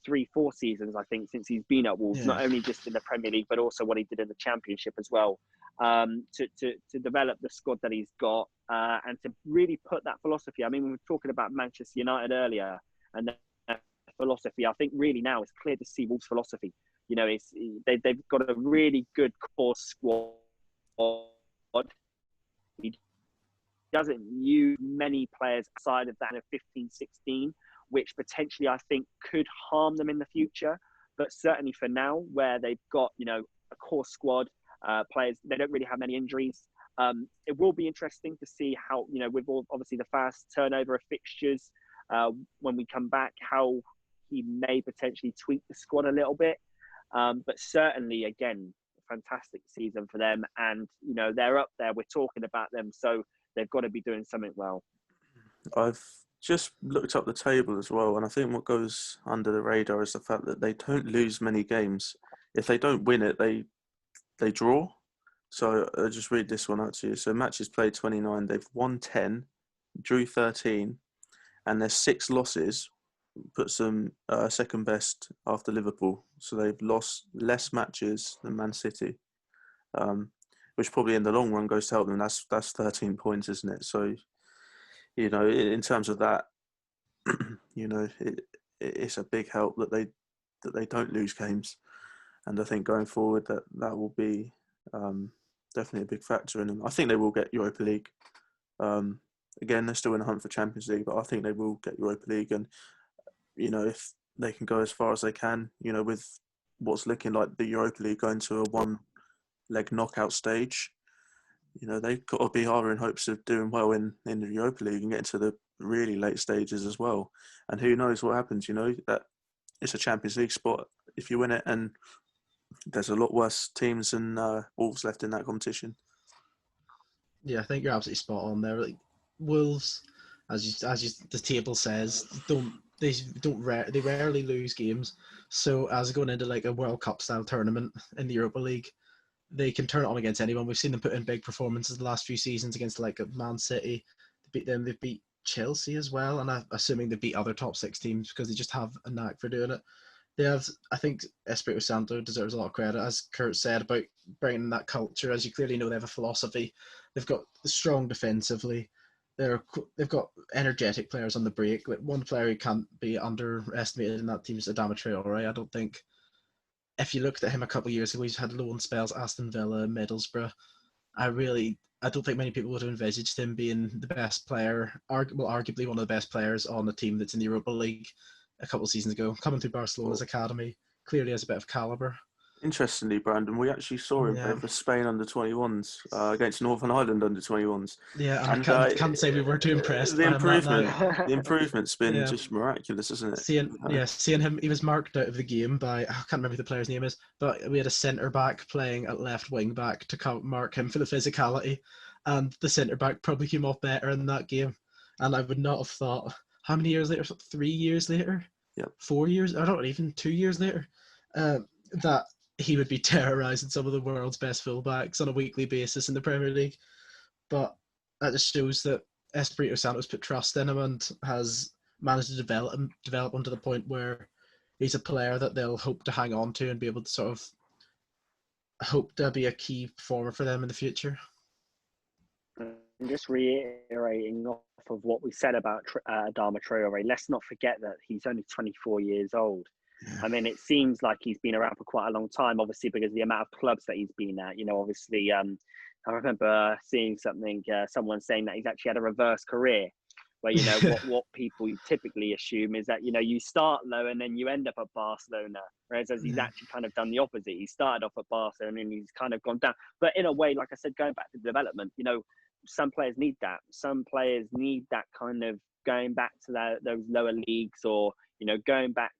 3-4 seasons, I think, since he's been at Wolves, not only just in the Premier League, but also what he did in the Championship as well, to develop the squad that he's got and to really put that philosophy. I mean, we were talking about Manchester United earlier and that philosophy. I think really now it's clear to see Wolves' philosophy. They've got a really good core squad. He doesn't use many players outside of that in 15-16, which potentially I think could harm them in the future. But certainly for now, where they've got, a core squad, players, they don't really have many injuries. It will be interesting to see how, with obviously the fast turnover of fixtures, when we come back, how he may potentially tweak the squad a little bit. But certainly, again, fantastic season for them. And, they're up there. We're talking about them. So they've got to be doing something well. I've just looked up the table as well. And I think what goes under the radar is the fact that they don't lose many games. If they don't win it, they draw. So I'll just read this one out to you. So matches played 29. They've won 10, drew 13. And their 6 losses puts them second best after Liverpool. So they've lost less matches than Man City, which probably in the long run goes to help them. That's 13 points, isn't it? So, in terms of that, it's a big help that they don't lose games. And I think going forward that will be definitely a big factor in them. I think they will get Europa League. Again, they're still in the hunt for Champions League, but I think they will get Europa League. And if they can go as far as they can, with what's looking like the Europa League going to a 1-leg knockout stage, they've got to be higher in hopes of doing well in the Europa League and getting to the really late stages as well. And who knows what happens, that it's a Champions League spot if you win it, and there's a lot worse teams than Wolves left in that competition. Yeah, I think you're absolutely spot on there. Like Wolves, the table says, they rarely lose games. So as going into like a World Cup style tournament in the Europa League, they can turn it on against anyone. We've seen them put in big performances the last few seasons against like Man City. They beat them. They beat Chelsea as well, and I'm assuming they beat other top 6 teams because they just have a knack for doing it. I think Espirito Santo deserves a lot of credit, as Kurt said, about bringing that culture. As you clearly know, they have a philosophy. They've got strong defensively. They've got energetic players on the break. Like one player who can't be underestimated in that team is Adama Traore. I don't think if you looked at him a couple of years ago, he's had loan spells, Aston Villa, Middlesbrough. I don't think many people would have envisaged him being the best player, arguably one of the best players on a team that's in the Europa League a couple of seasons ago. Coming through Barcelona's academy, clearly has a bit of calibre. Interestingly, Brandon, we actually saw him play for Spain under-21s against Northern Ireland under-21s. Yeah, and I can't say we were too impressed. The improvement's been just miraculous, isn't it? Seeing him, he was marked out of the game by, I can't remember who the player's name is, but we had a centre back playing at left wing back to mark him for the physicality, and the centre back probably came off better in that game. And I would not have thought, how many years later? 3 years later? Yep. 4 years? I don't know, even 2 years later, that he would be terrorising some of the world's best fullbacks on a weekly basis in the Premier League. But that just shows that Espirito Santo's put trust in him and has managed to develop him to the point where he's a player that they'll hope to hang on to and be able to sort of hope to be a key performer for them in the future. And just reiterating off of what we said about Adama Traore, let's not forget that he's only 24 years old. I mean, it seems like he's been around for quite a long time, obviously, because of the amount of clubs that he's been at. You know, obviously, I remember seeing someone saying that he's actually had a reverse career, where, you know, what people typically assume is that, you know, you start low and then you end up at Barcelona, whereas he's actually kind of done the opposite. He started off at Barcelona and he's kind of gone down. But in a way, like I said, going back to development, you know, some players need that. Some players need that kind of going back to those lower leagues, or, you know, going back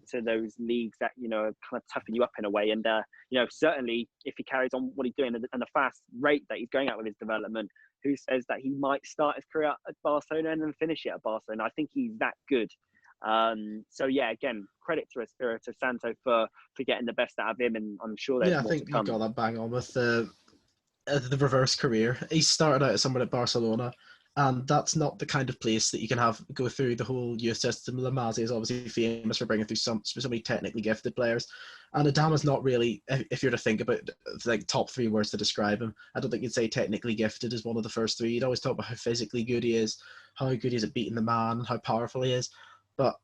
to those leagues that, you know, kind of toughen you up in a way. And you know, certainly if he carries on what he's doing and the fast rate that he's going at with his development, who says that he might start his career at Barcelona and then finish it at Barcelona? I think he's that good. So yeah, again, credit to Espirito Santo for getting the best out of him, and I'm sure there's more to come. I think you got that bang on with the reverse career. He started out somewhere at Barcelona, and that's not the kind of place that you can have go through the whole youth system. La Masia is obviously famous for bringing through so many technically gifted players, and Adama's not really, if you're to think about like top three words to describe him, I don't think you'd say technically gifted is one of the first three. You'd always talk about how physically good he is, how good he is at beating the man, how powerful he is, but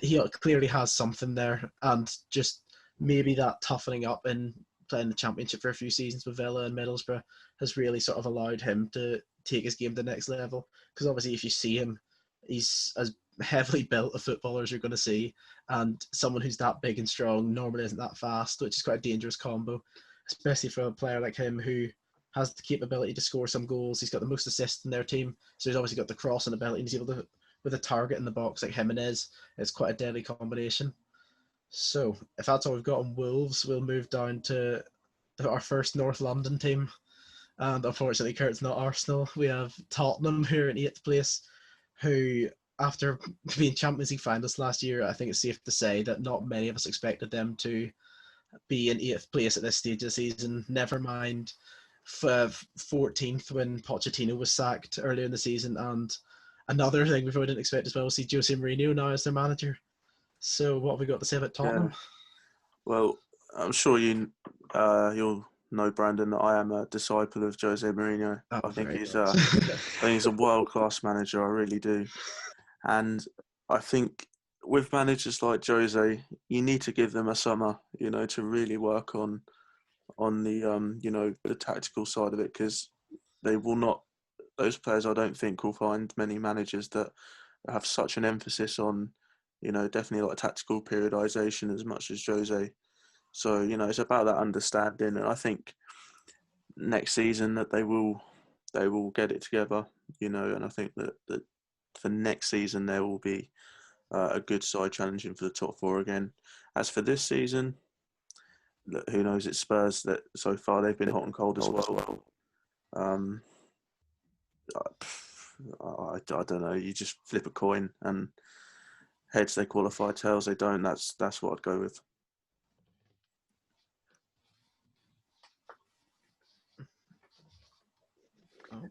he clearly has something there, and just maybe that toughening up in playing the Championship for a few seasons with Villa and Middlesbrough has really sort of allowed him to take his game to the next level. Because obviously if you see him, he's as heavily built a footballer as you're going to see, and someone who's that big and strong normally isn't that fast, which is quite a dangerous combo, especially for a player like him who has the capability to score some goals. He's got the most assists in their team, so he's obviously got the crossing ability, and he's able to, with a target in the box like Jimenez, it's quite a deadly combination. So if that's all we've got on Wolves, we'll move down to our first North London team. And unfortunately, Kurt's not Arsenal. We have Tottenham, who are in 8th place, who, after being Champions League finalists last year, I think it's safe to say that not many of us expected them to be in 8th place at this stage of the season. Never mind 14th when Pochettino was sacked earlier in the season. And another thing we probably didn't expect as well was see Jose Mourinho now as their manager. So what have we got to say about Tottenham? Yeah. Well, I'm sure you'll know, Brandon, that I am a disciple of Jose Mourinho. I think he's a world-class manager. I really do. And I think with managers like Jose, you need to give them a summer, you know, to really work on the you know, the tactical side of it, because they will not. Those players, I don't think, will find many managers that have such an emphasis on, you know, definitely like tactical periodization as much as Jose. So, you know, it's about that understanding, and I think next season that they will get it together, you know, and I think that for next season there will be a good side challenging for the top four again. As for this season, who knows? It's Spurs that so far they've been hot and cold as well. I don't know. You just flip a coin, and heads they qualify, tails they don't. That's what I'd go with.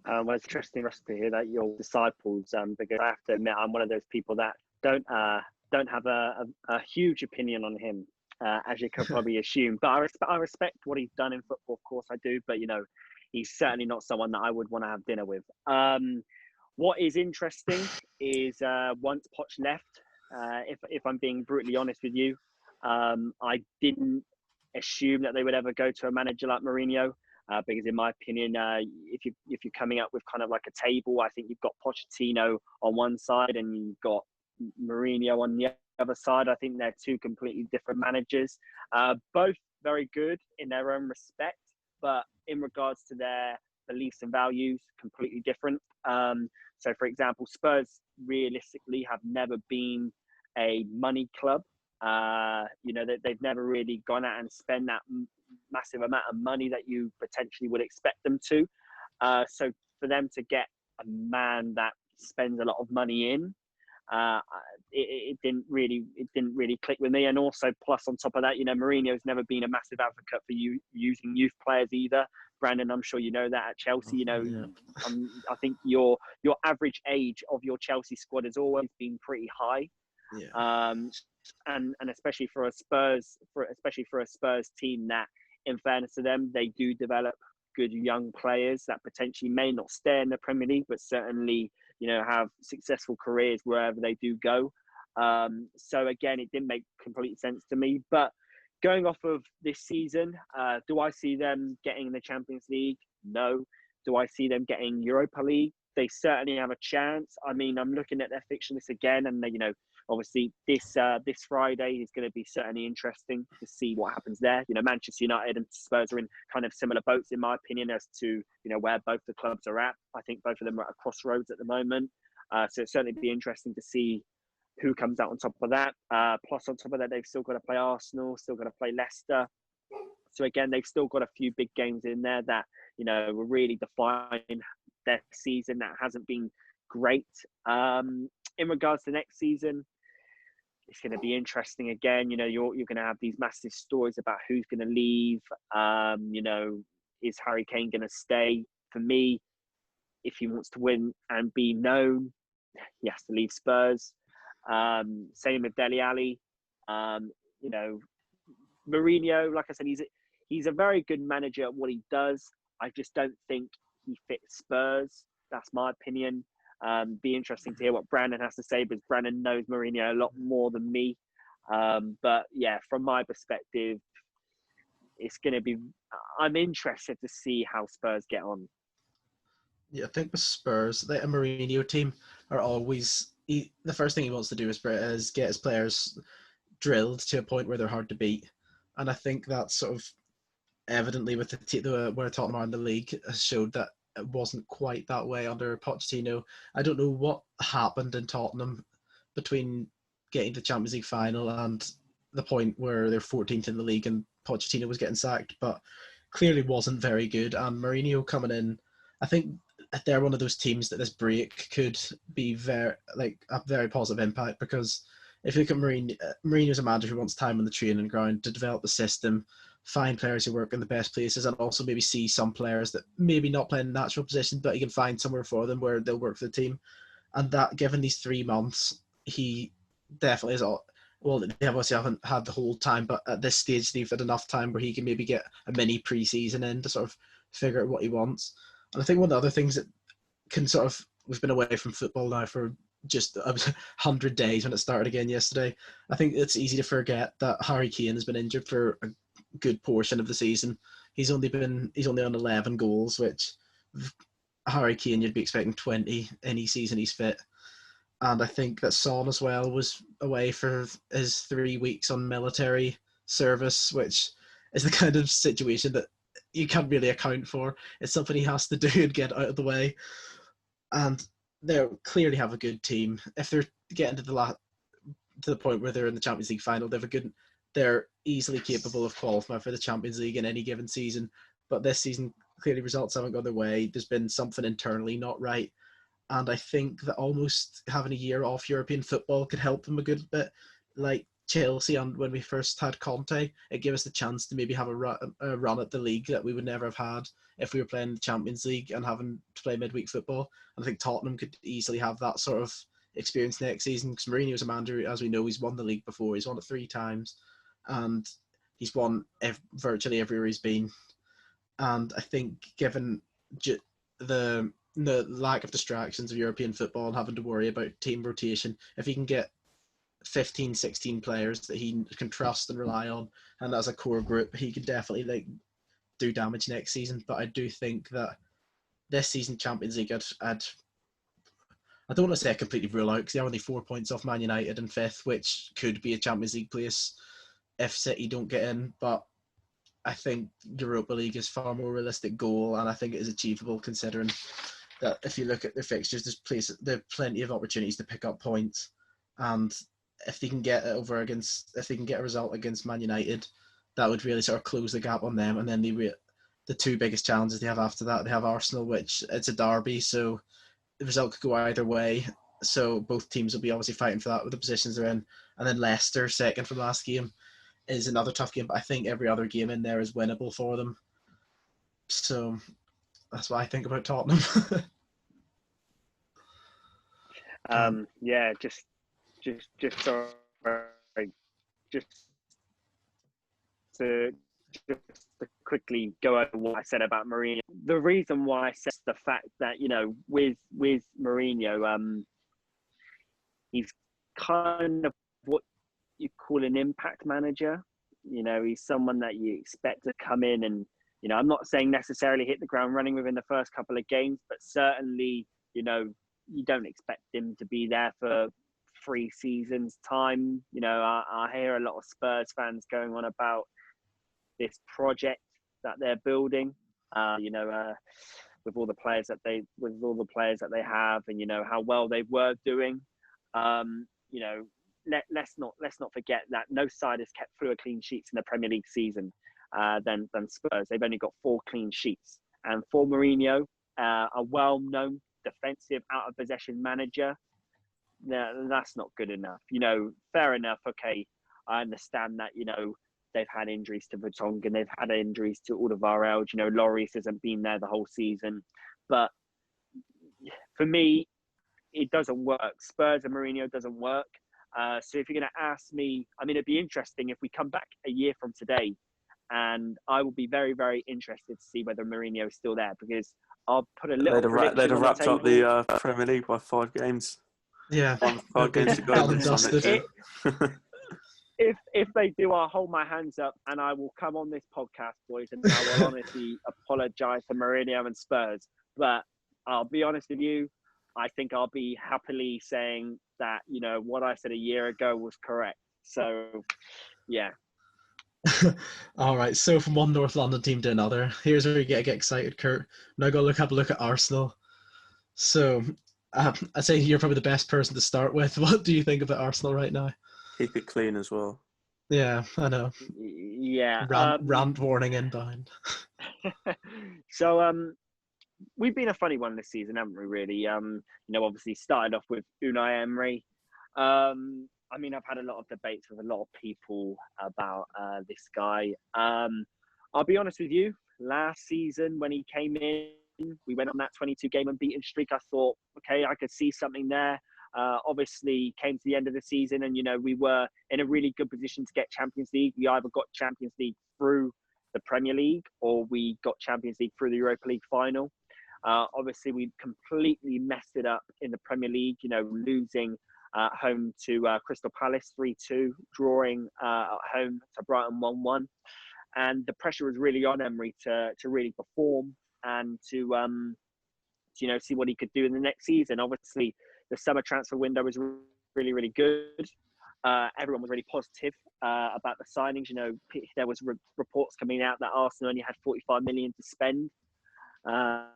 Well, it's interesting, Russ, to hear that you're disciples, because I have to admit I'm one of those people that don't have a huge opinion on him, as you can probably assume. But I respect what he's done in football, of course I do. But, you know, he's certainly not someone that I would want to have dinner with. What is interesting is once Poch left, if I'm being brutally honest with you, I didn't assume that they would ever go to a manager like Mourinho, because in my opinion, if you're coming up with kind of like a table, I think you've got Pochettino on one side and you've got Mourinho on the other side. I think they're two completely different managers, both very good in their own respect, but in regards to their beliefs and values, completely different. So, for example, Spurs realistically have never been a money club. They've never really gone out and spent that massive amount of money that you potentially would expect them to. So for them to get a man that spends a lot of money in, it didn't really click with me. And also, plus on top of that, Mourinho's never been a massive advocate for you using youth players either. Brandon, I'm sure you know that at Chelsea. Yeah. I think your average age of your Chelsea squad has always been pretty high. Yeah. And especially for a Spurs team that, in fairness to them, they do develop good young players that potentially may not stay in the Premier League, but certainly have successful careers wherever they do go. So again, it didn't make complete sense to me. But going off of this season, do I see them getting the Champions League? No. Do I see them getting Europa League? They certainly have a chance. I mean, I'm looking at their fixture list again, and obviously this Friday is going to be certainly interesting to see what happens there. Manchester United and Spurs are in kind of similar boats, in my opinion, as to where both the clubs are at. I think both of them are at a crossroads at the moment. So it'll certainly be interesting to see who comes out on top of that. Plus, on top of that, they've still got to play Arsenal, still got to play Leicester. So again, they've still got a few big games in there that will really define their season. That hasn't been great. In regards to next season, it's going to be interesting again. You're going to have these massive stories about who's going to leave. Is Harry Kane going to stay? For me, if he wants to win and be known, he has to leave Spurs. Same with Dele Alli. Mourinho, like I said, he's a very good manager at what he does. I just don't think he fits Spurs. That's my opinion. Be interesting to hear what Brandon has to say, because Brandon knows Mourinho a lot more than me. But yeah, from my perspective, it's going to be. I'm interested to see how Spurs get on. Yeah, I think with Spurs, the Mourinho team are always the first thing he wants to do is get his players drilled to a point where they're hard to beat, and I think that's sort of evidently with where Tottenham are in the league has showed that it wasn't quite that way under Pochettino. I don't know what happened in Tottenham between getting to the Champions League final and the point where they're 14th in the league and Pochettino was getting sacked, but clearly wasn't very good. And Mourinho coming in, I think they're one of those teams that this break could be a very positive impact, because if you look at Mourinho's a manager who wants time on the training ground to develop the system, find players who work in the best places, and also maybe see some players that maybe not play in natural position, but he can find somewhere for them where they'll work for the team. And that, given these 3 months, he definitely is all. Well, they obviously haven't had the whole time, but at this stage, they've had enough time where he can maybe get a mini pre-season in to sort of figure out what he wants. And I think one of the other things that can sort of, we've been away from football now for just 100 days when it started again yesterday. I think it's easy to forget that Harry Kane has been injured for a good portion of the season. He's only on 11 goals, which Harry Kane, you'd be expecting 20 any season he's fit. And I think that Son as well was away for his 3 weeks on military service, which is the kind of situation that you can't really account for. It's something he has to do and get out of the way. And they clearly have a good team. If they're getting to the point where they're in the Champions League final, they're easily capable of qualifying for the Champions League in any given season. But this season, clearly results haven't gone their way. There's been something internally not right. And I think that almost having a year off European football could help them a good bit. Like Chelsea, and when we first had Conte, it gave us the chance to maybe have a run at the league that we would never have had if we were playing the Champions League and having to play midweek football. And I think Tottenham could easily have that sort of experience next season, because Mourinho's a manager, as we know, he's won the league before. He's won it 3 times, and he's won virtually everywhere he's been. And I think given the lack of distractions of European football and having to worry about team rotation, if he can get 15, 16 players that he can trust and rely on, and as a core group, he could definitely like do damage next season. But I do think that this season Champions League, I don't want to say I completely rule out because they're only 4 points off Man United in fifth, which could be a Champions League place if City don't get in. But I think Europa League is far more realistic goal, and I think it is achievable considering that if you look at their fixtures, there are plenty of opportunities to pick up points, and if they can get a result against Man United, that would really sort of close the gap on them. And then the two biggest challenges they have after that, they have Arsenal, which it's a derby, so the result could go either way. So both teams will be obviously fighting for that with the positions they're in. And then Leicester, second from last game, is another tough game, but I think every other game in there is winnable for them. So that's what I think about Tottenham. Yeah, just sorry, just to quickly go over what I said about Mourinho. The reason why I said the fact that with Mourinho, he's kind of what you call an impact manager. He's someone that you expect to come in and I'm not saying necessarily hit the ground running within the first couple of games, but certainly you don't expect him to be there for 3 seasons time. I hear a lot of Spurs fans going on about this project that they're building, with all the players that they have, and how well they were doing. Let's not forget that no side has kept fewer clean sheets in the Premier League season than Spurs. They've only got 4 clean sheets, and for Mourinho, a well-known defensive out of possession manager, that's not good enough. Fair enough. Okay, I understand that. They've had injuries to Vertonghen, they've had injuries to Alderweireld. Lloris hasn't been there the whole season, but for me, it doesn't work. Spurs and Mourinho doesn't work. So if you're going to ask me, it'd be interesting if we come back a year from today, and I will be very, very interested to see whether Mourinho is still there, because I'll put a little prediction They'd have on wrapped the up the Premier League by 5 games. Yeah, 5 games to go in this time next year. If they do, I'll hold my hands up and I will come on this podcast, boys, and I will honestly apologise to Mourinho and Spurs. But I'll be honest with you, I think I'll be happily saying that, what I said a year ago was correct. So, yeah. All right, so from one North London team to another, here's where you get excited, Kurt. Now go have a look at Arsenal. So I'd say you're probably the best person to start with. What do you think about Arsenal right now? Keep it clean as well. Yeah, I know. Yeah. Rant warning inbound. So we've been a funny one this season, haven't we, really? Obviously started off with Unai Emery. I've had a lot of debates with a lot of people about this guy. I'll be honest with you, last season when he came in, we went on that 22-game unbeaten streak. I thought, okay, I could see something there. Obviously came to the end of the season and, we were in a really good position to get Champions League. We either got Champions League through the Premier League or we got Champions League through the Europa League final. Obviously, we completely messed it up in the Premier League, losing home to Crystal Palace 3-2, drawing at home to Brighton 1-1. And the pressure was really on Emery to really perform and to see what he could do in the next season. Obviously, the summer transfer window was really, really good. Everyone was really positive about the signings. There was reports coming out that Arsenal only had 45 million to spend. And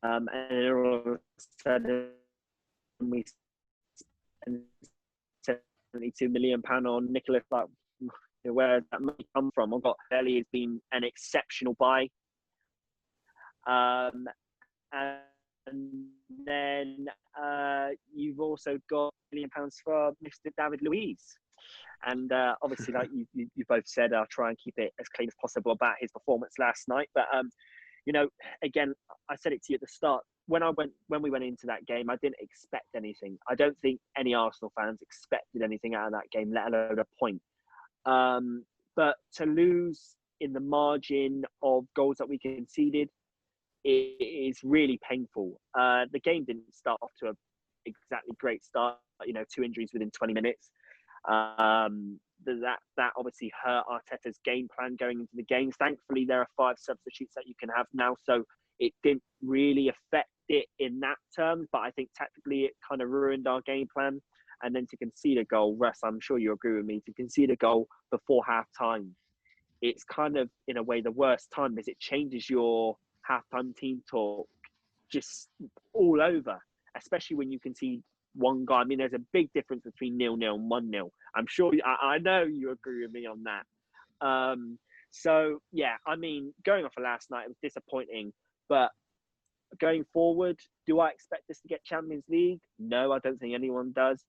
then all of a sudden, we spent £72 million on Nicholas. Like, where did that money come from? I've got Belly has been an exceptional buy. And then you've also got £1 million for Mr. David Luiz. And obviously, like you both said, I'll try and keep it as clean as possible about his performance last night. But again, I said it to you at the start. When we went into that game, I didn't expect anything. I don't think any Arsenal fans expected anything out of that game, let alone a point. But to lose in the margin of goals that we conceded, it is really painful. The game didn't start off to a exactly great start. 2 injuries within 20 minutes. That obviously hurt Arteta's game plan going into the games. Thankfully, there are 5 substitutes that you can have now, so it didn't really affect it in that terms. But I think tactically, it kind of ruined our game plan. And then to concede a goal, Russ, I'm sure you agree with me, to concede a goal before half time, it's kind of, in a way, the worst time, because it changes your halftime team talk just all over, especially when you can see one guy. I mean, there's a big difference between 0-0 and 1-0. I'm sure, I know you agree with me on that. So, yeah, I mean, going off of last night, it was disappointing. But going forward, do I expect us to get Champions League? No, I don't think anyone does.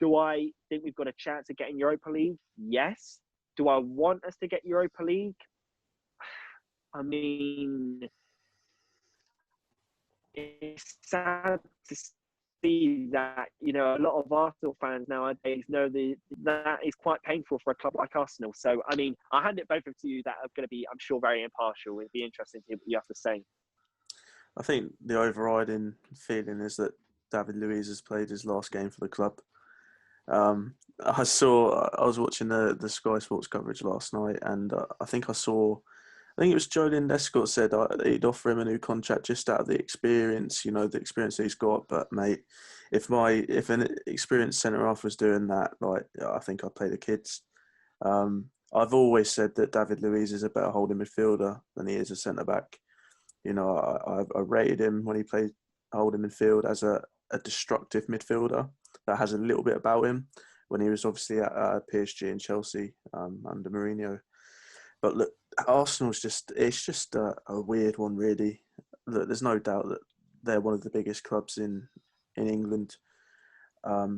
Do I think we've got a chance of getting Europa League? Yes. Do I want us to get Europa League? I mean, it's sad to see that, you know, a lot of Arsenal fans nowadays know that is quite painful for a club like Arsenal. So, I mean, I'll hand it both to you that are going to be, I'm sure, very impartial. It'd be interesting to hear what you have to say. I think the overriding feeling is that David Luiz has played his last game for the club. I was watching the Sky Sports coverage last night, and I think it was Joe Lindescott said he'd offer him a new contract just out of the experience, the experience he's got. But mate, if an experienced centre half was doing that, like, I think I'd play the kids. I've always said that David Luiz is a better holding midfielder than he is a centre back. I rated him when he played holding midfield as a destructive midfielder that has a little bit about him when he was obviously at PSG and Chelsea under Mourinho. But look, Arsenal's just a weird one, really. Look, there's no doubt that they're one of the biggest clubs in England. But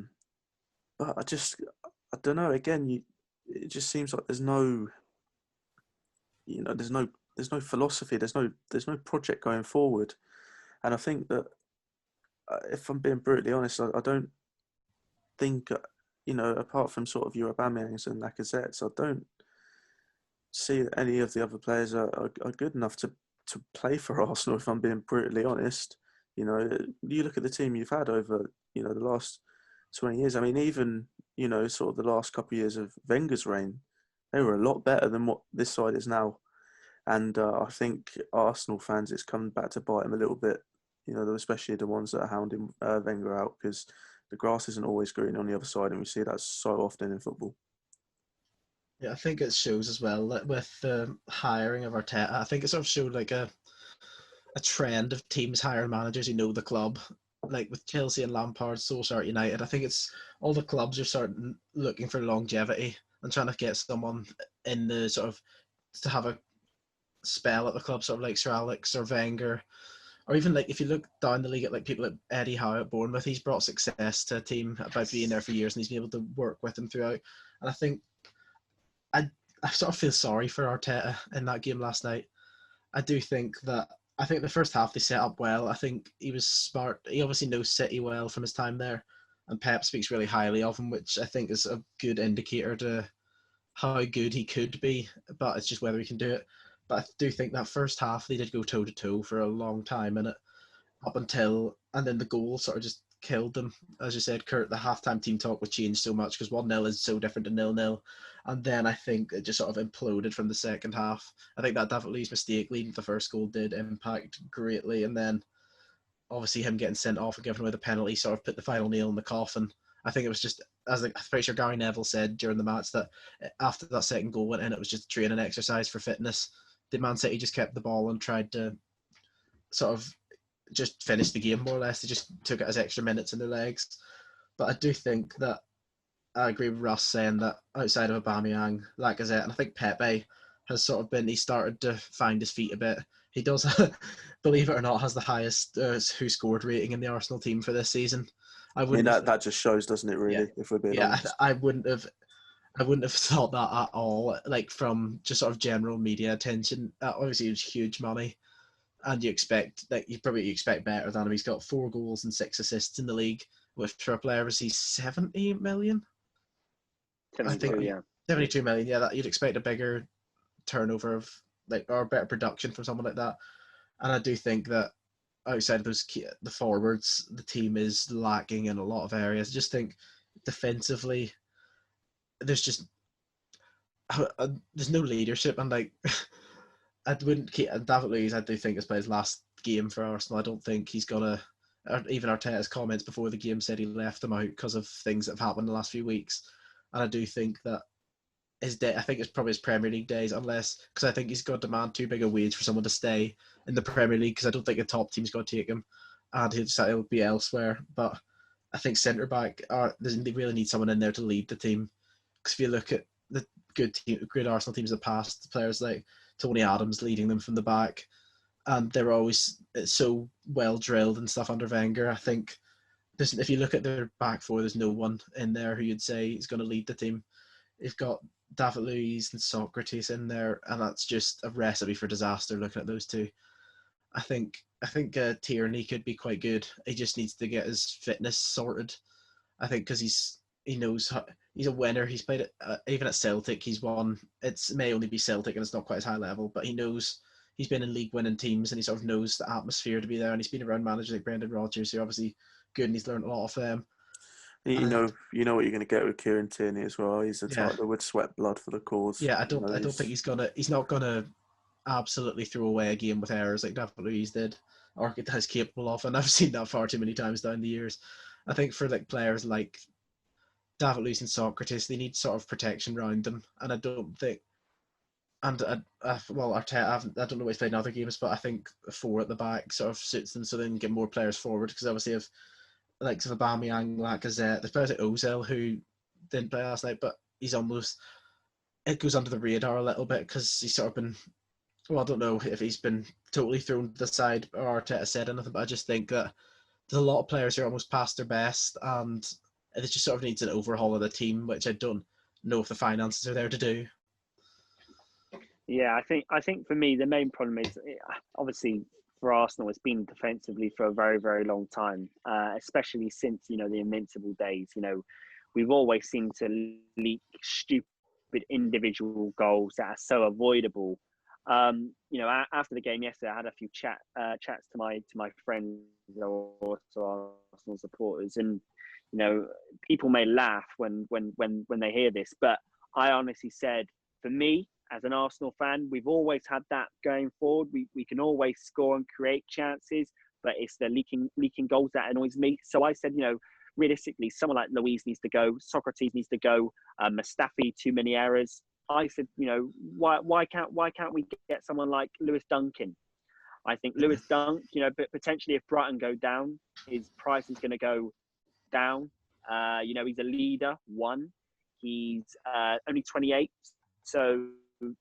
I don't know. Again, it just seems like there's no philosophy. There's no project going forward. And I think that if I'm being brutally honest, I don't think, apart from sort of your Aubameyangs and Lacazettes, I don't see that any of the other players are good enough to play for Arsenal, if I'm being brutally honest. You look at the team you've had over, the last 20 years. I mean, even, sort of the last couple of years of Wenger's reign, they were a lot better than what this side is now. And I think Arsenal fans, it's come back to bite them a little bit, especially the ones that are hounding Wenger out, because the grass isn't always green on the other side, and we see that so often in football. Yeah, I think it shows as well that with the hiring of Arteta, I think it sort of showed like a trend of teams hiring managers who know the club. Like with Chelsea and Lampard, Solskjaer at United, I think it's all the clubs are starting looking for longevity and trying to get someone in the sort of to have a spell at the club, sort of like Sir Alex or Wenger, or even like if you look down the league at like people like Eddie Howe at Bournemouth, he's brought success to a team by being there for years, and he's been able to work with them throughout. And I think I sort of feel sorry for Arteta in that game last night. I think the first half they set up well. I think he was smart. He obviously knows City well from his time there, and Pep speaks really highly of him, which I think is a good indicator to how good he could be, but it's just whether he can do it. But I do think that first half they did go toe to toe for a long time in it, and then the goal sort of just killed them. As you said, Kurt, the halftime team talk would change so much because 1-0 is so different to 0-0. And then I think it just sort of imploded from the second half. I think that David Luiz's mistake leading to the first goal did impact greatly. And then obviously him getting sent off and giving away the penalty sort of put the final nail in the coffin. I think it was just, as I'm pretty sure Gary Neville said during the match, that after that second goal went in, it was just a training exercise for fitness. The Man City just kept the ball and tried to sort of just finish the game more or less. They just took it as extra minutes in their legs. But I do think that I agree with Russ saying that outside of Aubameyang, Lacazette, and I think Pepe has sort of he started to find his feet a bit. He does, believe it or not, has the highest who scored rating in the Arsenal team for this season. I mean, that just shows, doesn't it, really, if we're being honest? I wouldn't have thought that at all, like from just sort of general media attention. Obviously, it was huge money, and you expect better than him. He's got 4 goals and 6 assists in the league, with for a player, was he 70 million? 72 million. Yeah, that you'd expect a bigger turnover of or better production from someone like that. And I do think that outside of the forwards, the team is lacking in a lot of areas. I just think defensively, there's just there's no leadership, and like I wouldn't keep David Luiz. I do think has played his last game for Arsenal. I don't think he's gonna. Even Arteta's comments before the game said he left them out because of things that have happened in the last few weeks, and I do think that his day. I think it's probably his Premier League days, unless because I think he's got to demand too big a wage for someone to stay in the Premier League, because I don't think a top team's going to take him, and he'll be elsewhere. But I think centre back they really need someone in there to lead the team, because if you look at the good Arsenal teams of the past, players like Tony Adams leading them from the back, and they're always so well drilled and stuff under Wenger. I think if you look at their back four, there's no one in there who you'd say is going to lead the team. You've got David Luiz and Socrates in there, and that's just a recipe for disaster looking at those two. I think Tierney could be quite good. He just needs to get his fitness sorted. I think because he knows he's a winner. He's played it even at Celtic. He's won. It may only be Celtic and it's not quite as high level, but he knows he's been in league winning teams and he sort of knows the atmosphere to be there. And he's been around managers like Brendan Rodgers, who are obviously good, and he's learned a lot of them. You know what you're going to get with Kieran Tierney as well. He's a type that would sweat blood for the cause. Yeah, I don't think he's not gonna absolutely throw away a game with errors like David Luiz did, or is capable of, and I've seen that far too many times down the years. I think for like players like David Luiz and Socrates, they need sort of protection around them, and I don't think. And Arteta, I don't know what he's played in other games, but I think 4 at the back sort of suits them, so they can get more players forward. Because obviously, if like Aubameyang, Lacazette, there's players like Ozil who didn't play last night, but it goes under the radar a little bit because he's sort of been. Well, I don't know if he's been totally thrown to the side or Arteta said anything, but I just think that there's a lot of players who are almost past their best, and it just sort of needs an overhaul of the team, which I don't know if the finances are there to do. Yeah, I think for me the main problem is obviously for Arsenal it's been defensively for a very, very long time, especially since the Invincible days. We've always seemed to leak stupid individual goals that are so avoidable. After the game yesterday, I had a few chats to my friends or to Arsenal supporters, and people may laugh when they hear this, but I honestly said, for me as an Arsenal fan, we've always had that going forward. We can always score and create chances, but it's the leaking goals that annoys me. So I said, realistically, someone like Luiz needs to go, Socrates needs to go, Mustafi, too many errors. I said, why can't we get someone like Lewis Duncan? I think Lewis Dunk, but potentially if Brighton go down, his price is going to go down. He's a leader. He's only 28, so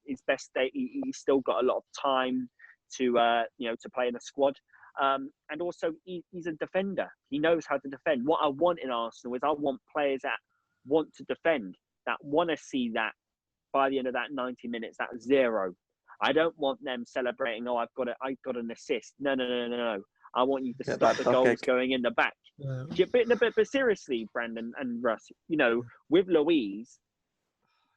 his best day. He's still got a lot of time to play in the squad. And also he's a defender. He knows how to defend. What I want in Arsenal is I want players that want to defend, that want to see that by the end of that 90 minutes, that 0. I don't want them celebrating, I've got an assist. No. I want you to stop the goals going in the back. Yeah. But seriously, Brandon and Russ, with Luiz,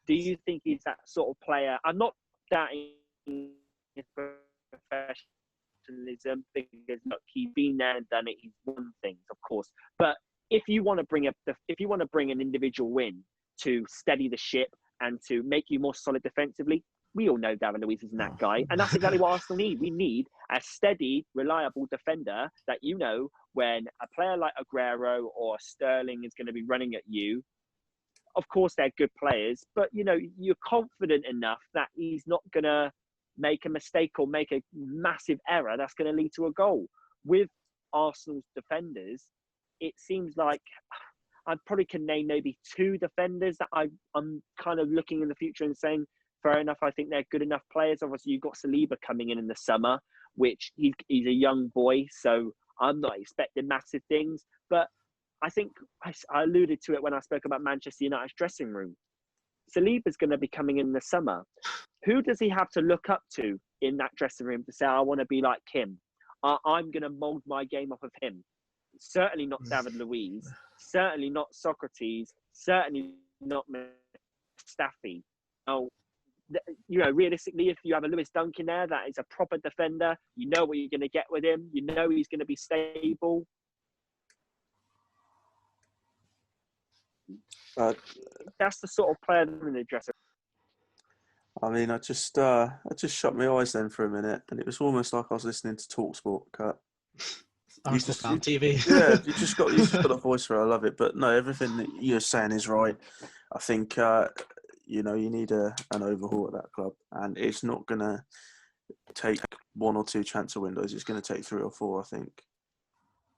do you think he's that sort of player? I'm not doubting his professionalism, because look, he's been there and done it. He's won things, of course. But if you want to bring an individual in to steady the ship and to make you more solid defensively, we all know David Luiz isn't that guy. And that's exactly what Arsenal need. We need a steady, reliable defender that, when a player like Aguero or Sterling is going to be running at you, of course they're good players, but, you're confident enough that he's not going to make a mistake or make a massive error that's going to lead to a goal. With Arsenal's defenders, it seems like I probably can name maybe 2 defenders that I'm kind of looking in the future and saying, fair enough, I think they're good enough players. Obviously, you've got Saliba coming in the summer, which he's a young boy, so I'm not expecting massive things. But I think I alluded to it when I spoke about Manchester United's dressing room. Saliba's going to be coming in the summer. Who does he have to look up to in that dressing room to say, I want to be like him? I'm going to mould my game off of him. Certainly not David Luiz. Certainly not Socrates. Certainly not Mustafi. Now, realistically, if you have a Lewis Dunk in there that is a proper defender, you know what you're going to get with him. You know he's going to be stable. Uh, That's the sort of player in the dressing. I mean, I just shut my eyes then for a minute, and it was almost like I was listening to TalkSport. Kurt. Arsenal fan TV. Yeah, you just got a voice for it. I love it. But no, everything that you're saying is right. I think you need an overhaul at that club, and it's not gonna take 1 or 2 transfer windows. It's gonna take 3 or 4, I think.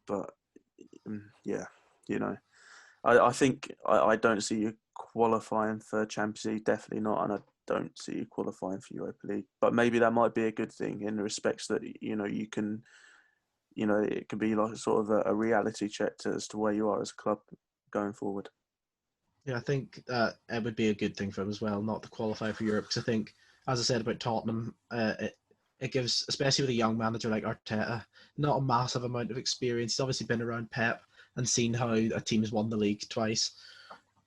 But yeah, I think I don't see you qualifying for Champions League. Definitely not, and I don't see you qualifying for Europa League. But maybe that might be a good thing in the respects that you can. It can be like sort of a reality check as to where you are as a club going forward. Yeah, I think it would be a good thing for him as well, not to qualify for Europe. Because I think, as I said about Tottenham, it gives, especially with a young manager like Arteta, not a massive amount of experience. He's obviously been around Pep and seen how a team has won the league twice.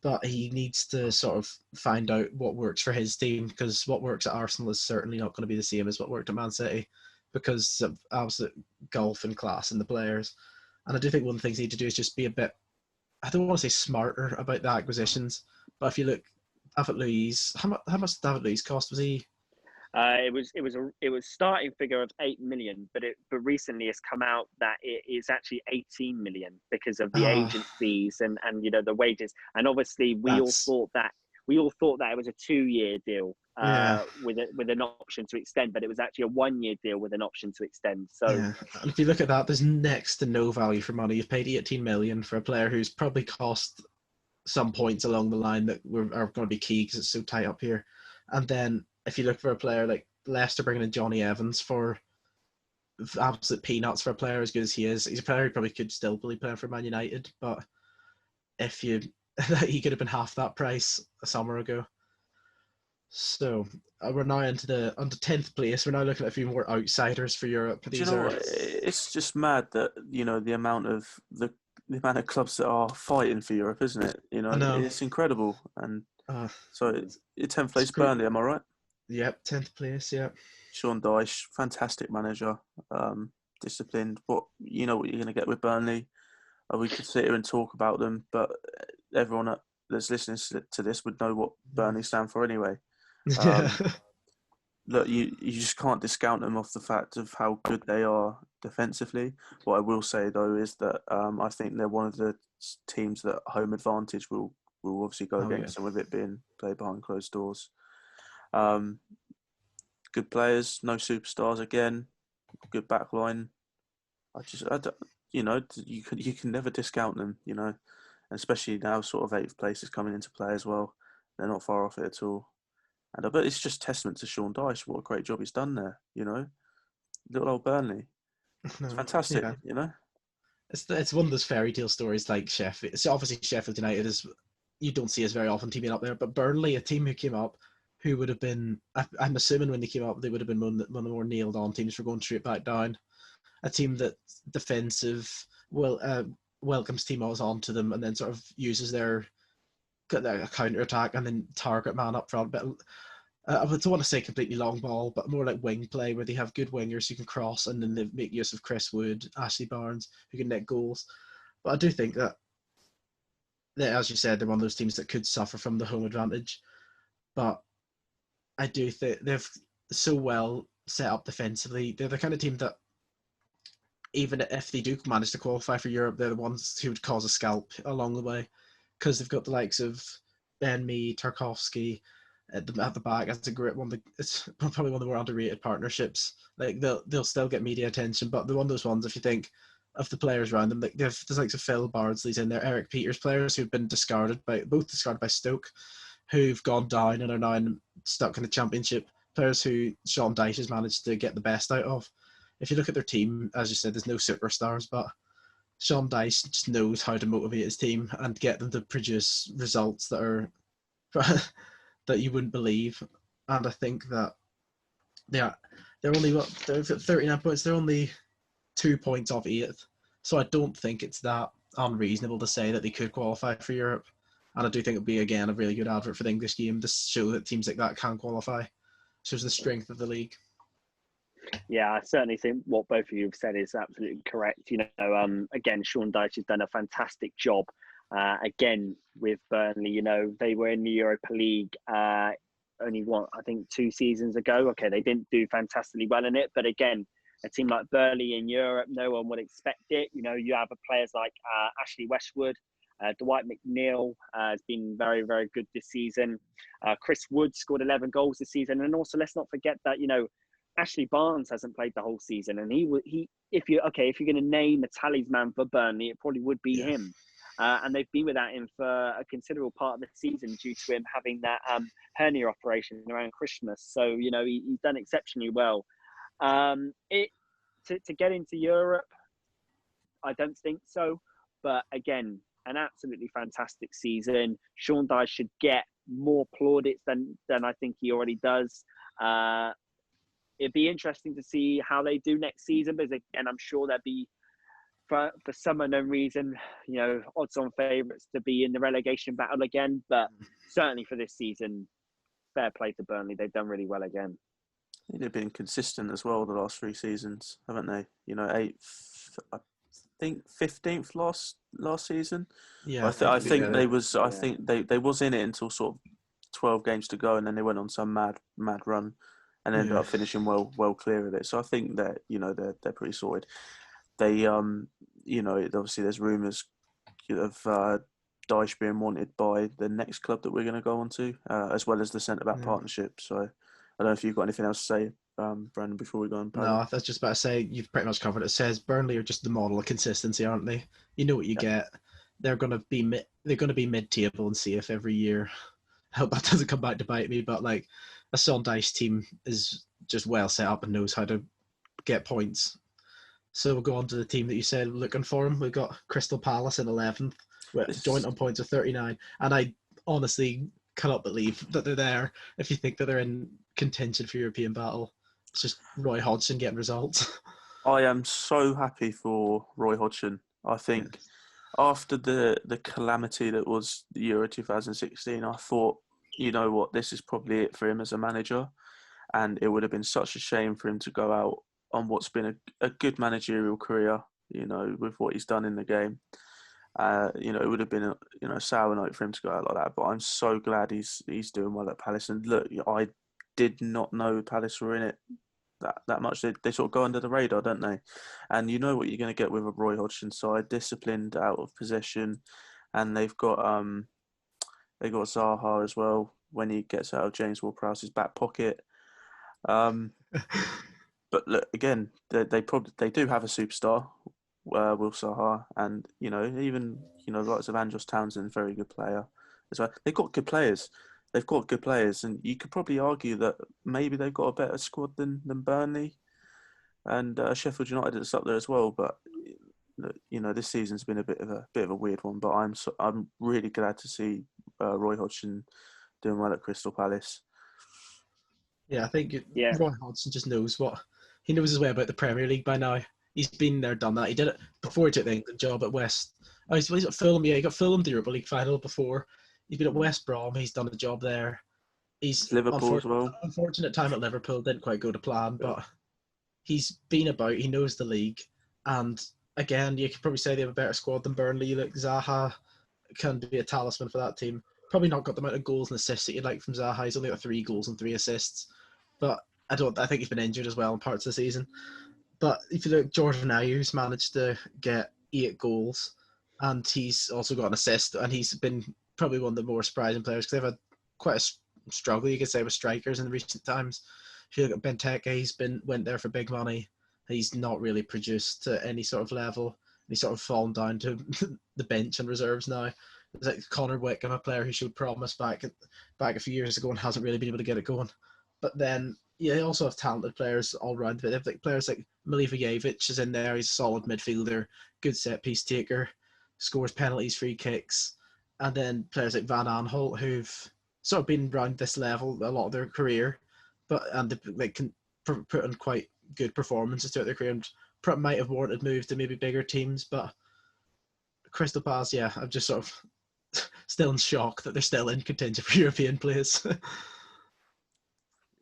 But he needs to sort of find out what works for his team, because what works at Arsenal is certainly not going to be the same as what worked at Man City, because of absolute gulf in class in the players. And I do think one of the things he need to do is just be a bit, I don't want to say smarter about the acquisitions, but if you look, David Luiz, how much did David Luiz cost? Was he? It was starting figure of 8 million, but recently it's come out that it is actually 18 million because of the agent fees and the wages. And obviously we all thought that it was a 2-year deal with an option to extend, but it was actually a 1-year deal with an option to extend. So yeah. And if you look at that, there's next to no value for money. You've paid 18 million for a player who's probably cost some points along the line that are going to be key because it's so tight up here. And then if you look for a player like Leicester bringing in Johnny Evans for absolute peanuts for a player as good as he is, he's a player who probably could still be playing for Man United, but if you he could have been half that price a summer ago. So we're now into 10th place. We're now looking at a few more outsiders for Europe. It's just mad that the amount of clubs that are fighting for Europe, isn't it? It's incredible. And so 10th place Burnley, am I right? Yep, 10th place. Yeah. Sean Dyche, fantastic manager, disciplined. What you're going to get with Burnley. We could sit here and talk about them, but everyone that's listening to this would know what Burnley stand for anyway. Look, you just can't discount them off the fact of how good they are defensively. What I will say though is that I think they're one of the teams that home advantage will obviously go against them, with it being played behind closed doors. Good players, no superstars again. Good backline. You can never discount them. And especially now, sort of 8th place is coming into play as well. They're not far off it at all. And I bet it's just testament to Sean Dyche, what a great job he's done there, Little old Burnley. It's fantastic, It's one of those fairy tale stories like Sheffield. It's obviously Sheffield United is, you don't see as very often teaming up there, but Burnley, a team who came up, who would have been, I'm assuming when they came up, they would have been one of the more nailed on teams for going straight back down. A team that defensive, welcomes teammates onto them and then sort of uses their counter attack and then target man up front. But I don't want to say completely long ball, but more like wing play where they have good wingers who can cross, and then they make use of Chris Wood, Ashley Barnes, who can net goals. But I do think that, as you said, they're one of those teams that could suffer from the home advantage. But I do think they've so well set up defensively. They're the kind of team that, even if they do manage to qualify for Europe, they're the ones who would cause a scalp along the way, because they've got the likes of Ben Mee, Tarkowski at the back. That's a great one. It's probably one of the more underrated partnerships. Like they'll still get media attention, but they're one of those ones, if you think of the players around them, like there's likes of Phil Bardsley's in there, Eric Peters, players who've been discarded by Stoke, who've gone down and are now stuck in the Championship. Players who Sean Dyche has managed to get the best out of. If you look at their team, as you said, there's no superstars, but Sean Dyche just knows how to motivate his team and get them to produce results that are that you wouldn't believe. And I think that they're only 39 points. They're only 2 points off 8th. So I don't think it's that unreasonable to say that they could qualify for Europe. And I do think it'd be, again, a really good advert for the English game to show that teams like that can qualify. Shows the strength of the league. Yeah, I certainly think what both of you have said is absolutely correct. Again, Sean Dyche has done a fantastic job Again, with Burnley, they were in the Europa League only I think 2 seasons ago. Okay, they didn't do fantastically well in it, but again, a team like Burnley in Europe, no one would expect it. You have players like Ashley Westwood, Dwight McNeil has been very, very good this season. Chris Wood scored 11 goals this season, and also let's not forget that Ashley Barnes hasn't played the whole season, and if you're going to name a talisman for Burnley, it probably would be him. And they've been without him for a considerable part of the season due to him having that hernia operation around Christmas. So he's done exceptionally well. To get into Europe, I don't think so. But again, an absolutely fantastic season. Sean Dyche should get more plaudits than I think he already does. It'd be interesting to see how they do next season, because again, I'm sure there'd be, for some unknown reason, odds-on favourites to be in the relegation battle again. But certainly for this season, fair play to Burnley. They've done really well again. They've been consistent as well the last 3 seasons, haven't they? 8th, I think 15th last season. Yeah, I think they was. I think they was in it until sort of 12 games to go, and then they went on some mad run, and ended up finishing well clear of it. So I think that they're pretty solid. They obviously there's rumours of Dyche being wanted by the next club that we're going to go on to, as well as the centre back partnership. So I don't know if you've got anything else to say, Brandon, before we go on. No, I was just about to say you've pretty much covered it. It says Burnley are just the model of consistency, aren't they? You know what you get. They're going to be mid-table and see if every year. I hope that doesn't come back to bite me, but like a Sean Dyche team is just well set up and knows how to get points. So we'll go on to the team that you said looking for him. We've got Crystal Palace in 11th, joint on points of 39. And I honestly cannot believe that they're there. If you think that they're in contention for European battle, it's just Roy Hodgson getting results. I am so happy for Roy Hodgson. I think after the calamity that was the Euro 2016, I thought, you know what, this is probably it for him as a manager. And it would have been such a shame for him to go out on what's been a good managerial career, with what he's done in the game. It would have been a sour note for him to go out like that. But I'm so glad he's doing well at Palace. And look, I did not know Palace were in it that much. They sort of go under the radar, don't they? And you know what you're going to get with a Roy Hodgson side, disciplined, out of possession, and they've got Zaha as well when he gets out of James Ward-Prowse's back pocket. But look, again, they do have a superstar, Will Zaha, and even the likes of Andros Townsend, very good player as well. They've got good players. And you could probably argue that maybe they've got a better squad than Burnley, and Sheffield United is up there as well. But this season's been a bit of a weird one. But I'm really glad to see Roy Hodgson doing well at Crystal Palace. Yeah, I think Roy Hodgson just knows he knows his way about the Premier League by now. He's been there, done that. He did it before he took the England job at West. Oh, he's at Fulham. Yeah, he got Fulham the Europa League final before. He's been at West Brom. He's done a job there. He's Liverpool as well. Unfortunate time at Liverpool, didn't quite go to plan, but he's been about. He knows the league, and again, you could probably say they have a better squad than Burnley. Like Zaha can be a talisman for that team. Probably not got the amount of goals and assists that you'd like from Zaha. He's only got 3 goals and 3 assists, but I think he's been injured as well in parts of the season. But if you look, Jordan Ayew's managed to get 8 goals, and he's also got an assist, and he's been probably one of the more surprising players because they've had quite a struggle, you could say, with strikers in recent times. If you look at Benteke, went there for big money. He's not really produced to any sort of level. He's sort of fallen down to the bench and reserves now. It's like Connor Wickham, a player who showed promise back a few years ago and hasn't really been able to get it going. But then, they also have talented players all around. They have players like Milivojevic is in there. He's a solid midfielder, good set piece taker, scores penalties, free kicks. And then players like Van Aanholt, who've sort of been around this level a lot of their career, and they can put in quite good performances throughout their career and might have warranted moves to maybe bigger teams. But Crystal Palace, I'm just sort of still in shock that they're still in contention for European place.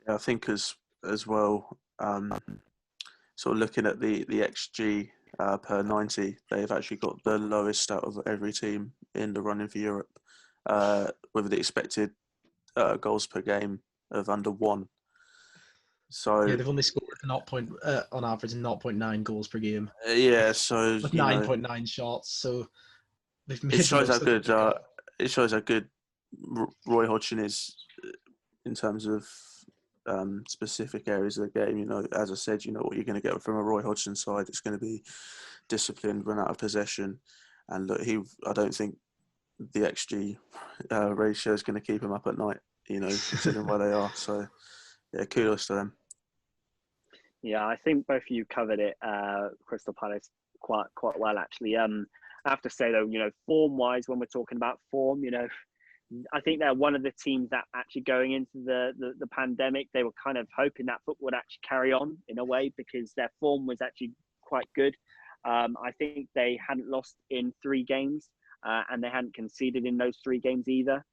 I think as well, sort of looking at the XG per 90. They've actually got the lowest out of every team in the running for Europe, with the expected goals per game of under 1. So Yeah, they've only scored on average 0.9 goals per game yeah, so with you know 9.9 shots. So they've made it the shows how most of what good they got. Roy Hodgson is in terms of specific areas of the game. You know, as I said, you know what you're going to get from a Roy Hodgson side. It's going to be disciplined, run out of possession, and look, I don't think the XG ratio is going to keep him up at night. You know, considering where they are. So yeah, kudos to them. Yeah, I think both of you covered it, Crystal Palace, quite well actually. I have to say though, you know, form wise, when we're talking about form, you know, I think they're one of the teams that actually going into the pandemic, they were kind of hoping that football would actually carry on in a way because their form was actually quite good. I think they hadn't lost in 3 games and they hadn't conceded in those 3 games either.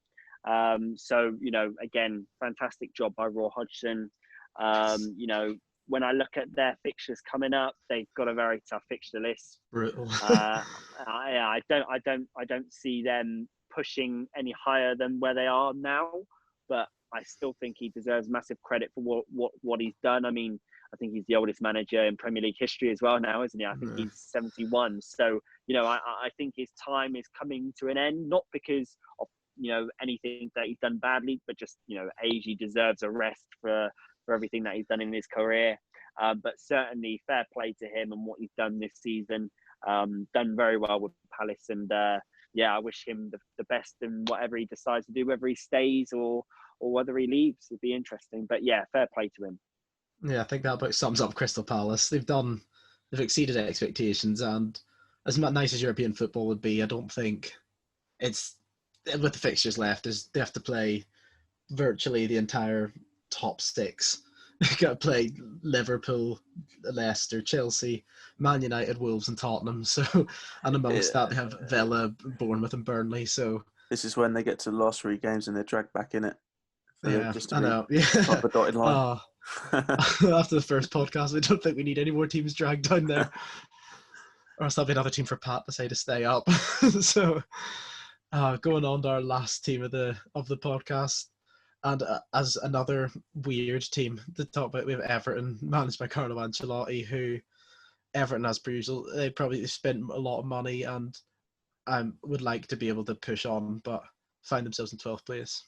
So, you know, again, fantastic job by Roy Hodgson. You know, when I look at their fixtures coming up, they've got a very tough fixture list. Brutal. I don't see them pushing any higher than where they are now, but I still think he deserves massive credit for what he's done. I mean, I think he's the oldest manager in Premier League history as well now, isn't he? I think he's 71. So, you know, I think his time is coming to an end, not because of, you know, anything that he's done badly, but just, you know, age, he deserves a rest for everything that he's done in his career. But certainly fair play to him and what he's done this season. Done very well with Palace, and yeah, I wish him the best in whatever he decides to do, whether he stays or whether he leaves. It'd be interesting. But yeah, fair play to him. Yeah, I think that about sums up Crystal Palace. They've exceeded expectations, and as nice as European football would be, I don't think it's with the fixtures left. They have to play virtually the entire top 6. They got to play Liverpool, Leicester, Chelsea, Man United, Wolves, and Tottenham. So, and amongst that, they have Villa, Bournemouth, and Burnley. So this is when they get to the last 3 games and they're dragged back in it. Yeah, I know. Yeah. Top of the dotted line. After the first podcast, I don't think we need any more teams dragged down there. Or else there'll be another team for Pat to say to stay up. So, going on to our last team of the podcast. And as another weird team to talk about, we have Everton, managed by Carlo Ancelotti, who Everton, as per usual, they probably spent a lot of money and would like to be able to push on, but find themselves in 12th place.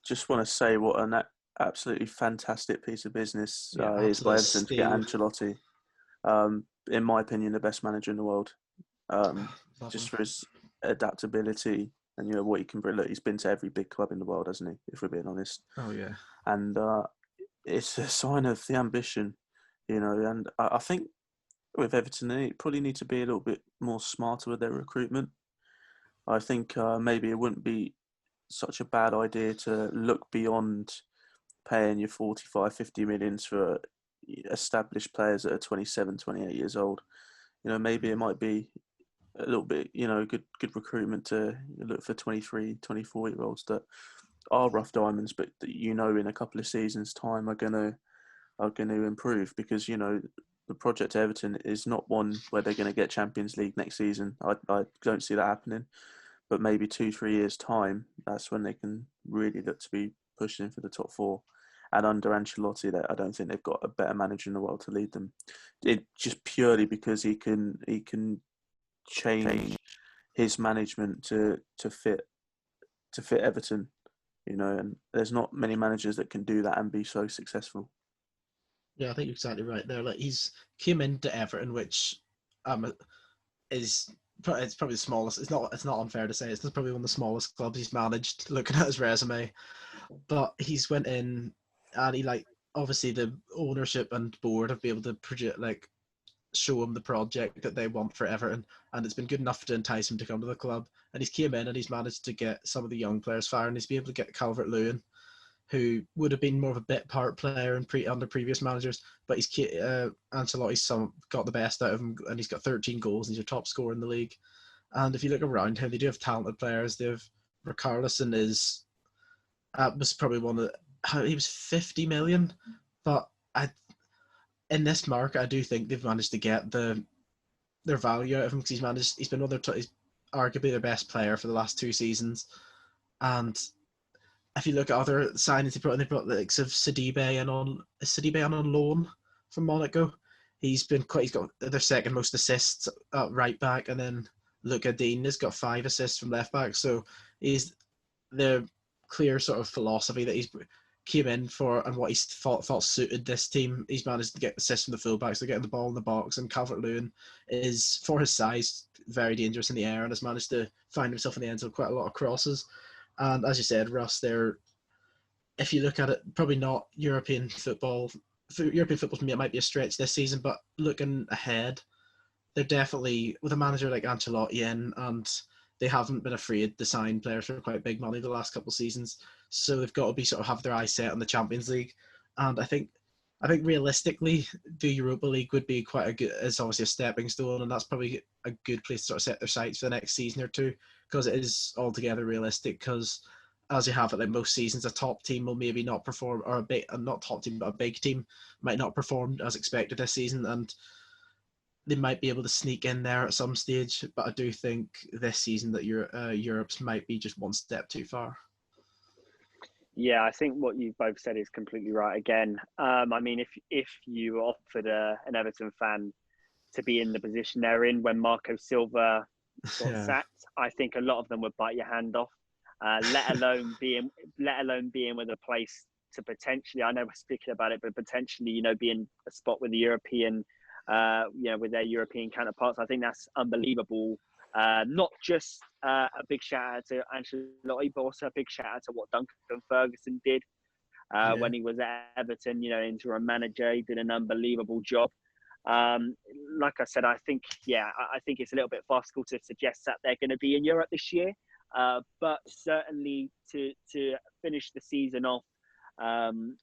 Just want to say what an absolutely fantastic piece of business is by Everton to get Ancelotti. In my opinion, the best manager in the world. Just for his adaptability. And, you know, what he can bring. Look, he's been to every big club in the world, hasn't he, if we're being honest? Oh, yeah. And it's a sign of the ambition, you know. And I think with Everton, they probably need to be a little bit more smarter with their recruitment. I think maybe it wouldn't be such a bad idea to look beyond paying your 45, 50 millions for established players that are 27, 28 years old. You know, maybe it might be a little bit, you know, good recruitment to look for 23, 24-year-olds that are rough diamonds, but that, you know, in a couple of seasons' time are going to improve, because, you know, the project Everton is not one where they're going to get Champions League next season. I don't see that happening, but maybe 2-3 years' time, that's when they can really look to be pushing for the top 4. And under Ancelotti, I don't think they've got a better manager in the world to lead them. It just purely because he can change his management to fit Everton, you know, and there's not many managers that can do that and be so successful. Yeah, I think you're exactly right there. Like, he's came into Everton, which it's probably the smallest. It's not unfair to say it's probably one of the smallest clubs he's managed, looking at his resume. But he's went in and he, like, obviously the ownership and board have been able to project, like, show him the project that they want for Everton, and it's been good enough to entice him to come to the club. And he's came in and he's managed to get some of the young players firing. He's been able to get Calvert-Lewin, who would have been more of a bit part player under previous managers, but Ancelotti's got the best out of him, and he's got 13 goals and he's your top scorer in the league. And if you look around him, they do have talented players. They have Richarlison was probably he was 50 million, but in this market, I do think they've managed to get the their value out of him because he's been he's arguably their best player for the last 2 seasons. And if you look at other signings they brought the likes of Sidibe on loan from Monaco. He's got their second most assists at right back, and then Luca Dean has got 5 assists from left back. So he's the clear sort of philosophy that he's came in for and what he's thought suited this team. He's managed to get assists from the fullbacks, so getting the ball in the box, and Calvert-Lewin is, for his size, very dangerous in the air and has managed to find himself in the end zone quite a lot of crosses. And as you said, Russ, if you look at it, probably not European football. European football might be a stretch this season, but looking ahead, they're definitely, with a manager like Ancelotti in, and they haven't been afraid to sign players for quite big money the last couple of seasons. So they've got to be sort of have their eyes set on the Champions League. And I think realistically, the Europa League would be it's obviously a stepping stone, and that's probably a good place to sort of set their sights for the next season or two, because it is altogether realistic. Because as you have it, like most seasons, a top team will maybe not perform, or not top team, but a big team might not perform as expected this season, and they might be able to sneak in there at some stage. But I do think this season that Europe's might be just one step too far. Yeah, I think what you both said is completely right. Again, I mean, if you offered an Everton fan to be in the position they're in when Marco Silva got sacked, I think a lot of them would bite your hand off. Let alone being with a place to potentially, I know we're speaking about it, but potentially, be in a spot with the European, with their European counterparts. I think that's unbelievable. Not just a big shout out to Ancelotti, but also a big shout out to what Duncan Ferguson did when he was at Everton, interim manager. He did an unbelievable job. Like I said, I think it's a little bit farcical to suggest that they're going to be in Europe this year. But certainly to finish the season off, and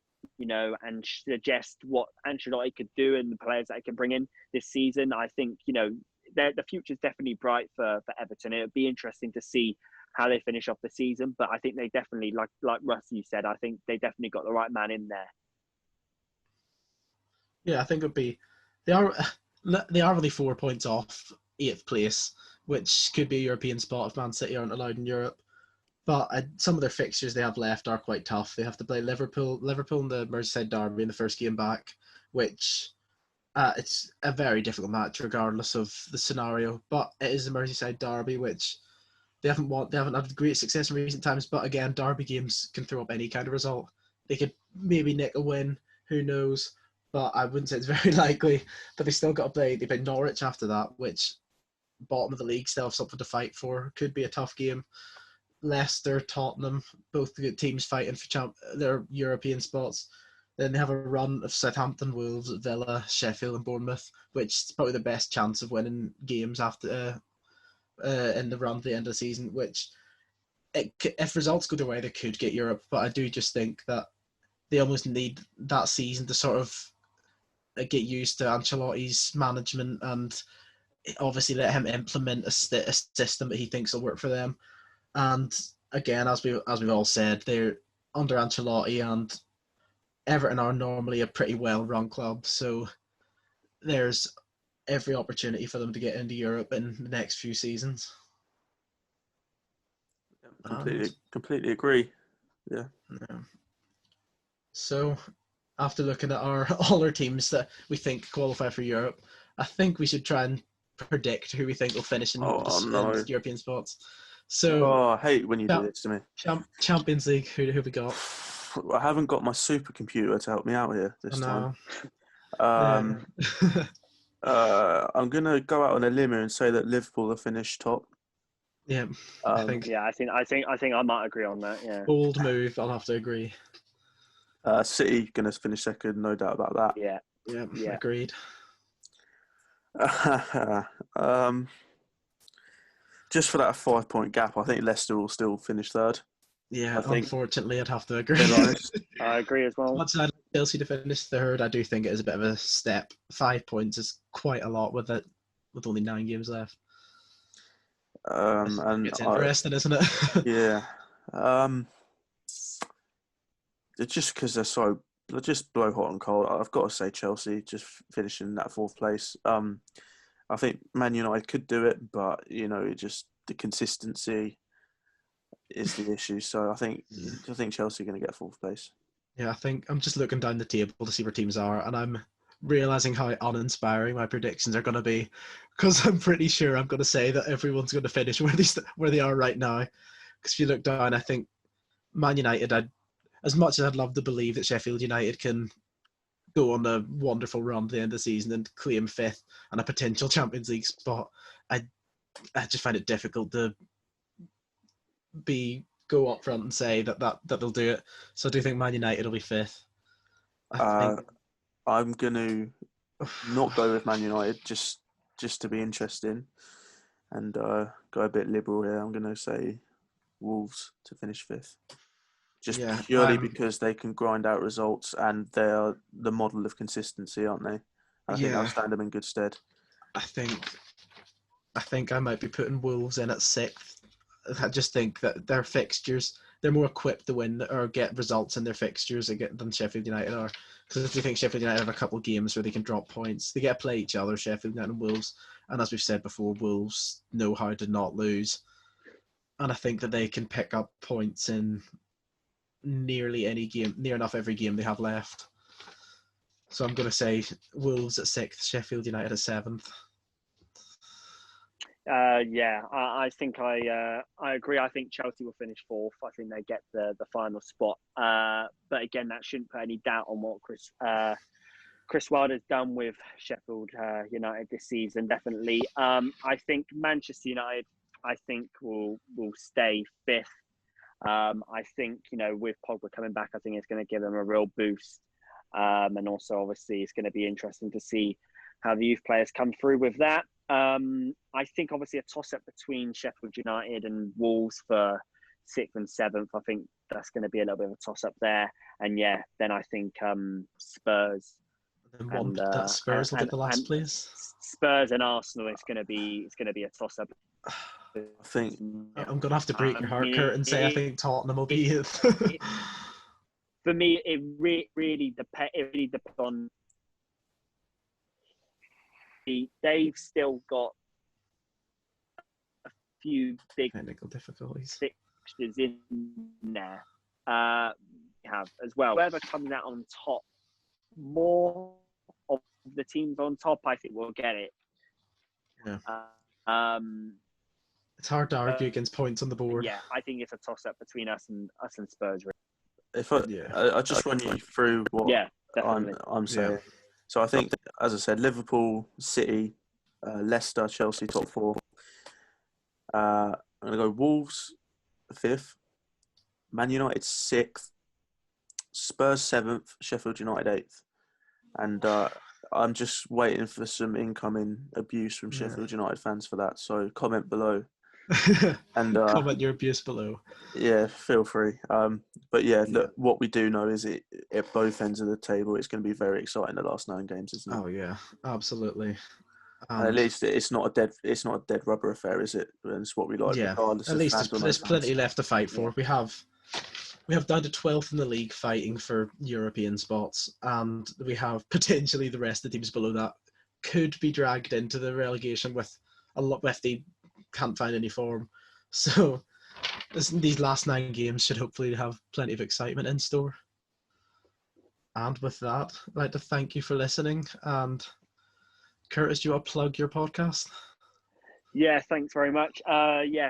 suggest what Ancelotti could do and the players that he can bring in this season, I think, the future is definitely bright for Everton. It would be interesting to see how they finish off the season, but I think they definitely, like Russ, you said, I think they definitely got the right man in there. Yeah, I think they are only 4 points off 8th place, which could be a European spot if Man City aren't allowed in Europe. But some of their fixtures they have left are quite tough. They have to play Liverpool in the Merseyside derby in the first game back, which it's a very difficult match regardless of the scenario. But it is the Merseyside derby, which they haven't had great success in recent times. But again, derby games can throw up any kind of result. They could maybe nick a win, who knows? But I wouldn't say it's very likely. But they still got to play. They play Norwich after that, which bottom of the league still have something to fight for. Could be a tough game. Leicester, Tottenham, both good teams fighting for their European spots. Then they have a run of Southampton, Wolves, Villa, Sheffield, and Bournemouth, which is probably the best chance of winning games after in the run to the end of the season. Which, if results go their way, they could get Europe. But I do just think that they almost need that season to sort of get used to Ancelotti's management and obviously let him implement a system that he thinks will work for them. And again, as we've all said, they're under Ancelotti, and Everton are normally a pretty well-run club, so there's every opportunity for them to get into Europe in the next few seasons. Completely agree. Yeah. So, after looking at all our teams that we think qualify for Europe, I think we should try and predict who we think will finish in the European spots. So, I hate when you do this to me. Champions League, who we got? I haven't got my supercomputer to help me out here this time. I'm going to go out on a limb and say that Liverpool will finish top. Yeah, I think I might agree on that. Yeah, bold move. I'll have to agree. City going to finish second, no doubt about that. Yeah. Agreed. Just for that 5-point gap, I think Leicester will still finish third. Yeah, unfortunately, I'd have to agree. I agree as well. Once I'd like Chelsea to finish third, I do think it is a bit of a step. 5 points is quite a lot with only 9 games left. And it's interesting, isn't it? Yeah. It's just because they're just blow hot and cold. I've got to say Chelsea just finishing that 4th place. I think Man United could do it, but it just the consistency is the issue. So I think Chelsea are going to get fourth place. Yeah, I think I'm just looking down the table to see where teams are, and I'm realizing how uninspiring my predictions are going to be, because I'm pretty sure I'm going to say that everyone's going to finish where they are right now. Because if you look down, I think Man United, as much as I'd love to believe that Sheffield United can go on a wonderful run at the end of the season and claim fifth and a potential Champions League spot, I just find it difficult to go up front and say that they'll do it. So I do think Man United will be fifth. I'm going to not go with Man United just to be interesting and go a bit liberal here. I'm going to say Wolves to finish fifth. Just purely because they can grind out results and they are the model of consistency, aren't they? I think that'll stand them in good stead. I think I might be putting Wolves in at sixth. I just think that their fixtures, they're more equipped to win or get results in their fixtures than Sheffield United are. Because if you think Sheffield United have a couple of games where they can drop points, they get to play each other, Sheffield United and Wolves. And as we've said before, Wolves know how to not lose. And I think that they can pick up points in nearly any game, near enough every game they have left. So I'm going to say Wolves at sixth, Sheffield United at seventh. I think I agree. I think Chelsea will finish fourth. I think they get the final spot. But again, that shouldn't put any doubt on what Chris Wilder's done with Sheffield United this season. Definitely. I think Manchester United, will stay fifth. I think with Pogba coming back, I think it's going to give them a real boost. And also, obviously, it's going to be interesting to see how the youth players come through with that. I think obviously a toss-up between Sheffield United and Wolves for sixth and seventh. I think that's going to be a little bit of a toss-up there. And then I think Spurs. And Spurs will get the last place. Spurs and Arsenal. It's going to be a toss-up. I think I'm going to have to break your heart, Kurt, and say I think Tottenham will be it. For me, it really depends on. They've still got a few big technical difficulties fixtures in there. Have as well. Whoever comes out on top, more of the teams on top, I think will get it. Yeah. It's hard to argue against points on the board. Yeah, I think it's a toss-up between us and Spurs. If I just run you through what I'm saying. Yeah. So I think, as I said, Liverpool, City, Leicester, Chelsea, top four. I'm going to go Wolves, fifth. Man United, sixth. Spurs, seventh. Sheffield United, eighth. And I'm just waiting for some incoming abuse from Sheffield United fans for that. So comment below. And comment your abuse below. Yeah, feel free. But look, what we do know is at both ends of the table, it's going to be very exciting the last 9 games, isn't it? Oh yeah, absolutely. And at least it's not a dead rubber affair, is it? And it's what we like. Yeah, at least there's plenty left to fight for. Yeah. We have down to 12th in the league fighting for European spots, and we have potentially the rest of the teams below that could be dragged into the relegation with a lot if they can't find any form. So these last 9 games should hopefully have plenty of excitement in store. And with that, I'd like to thank you for listening. And Curtis, do you want to plug your podcast? Yeah, thanks very much.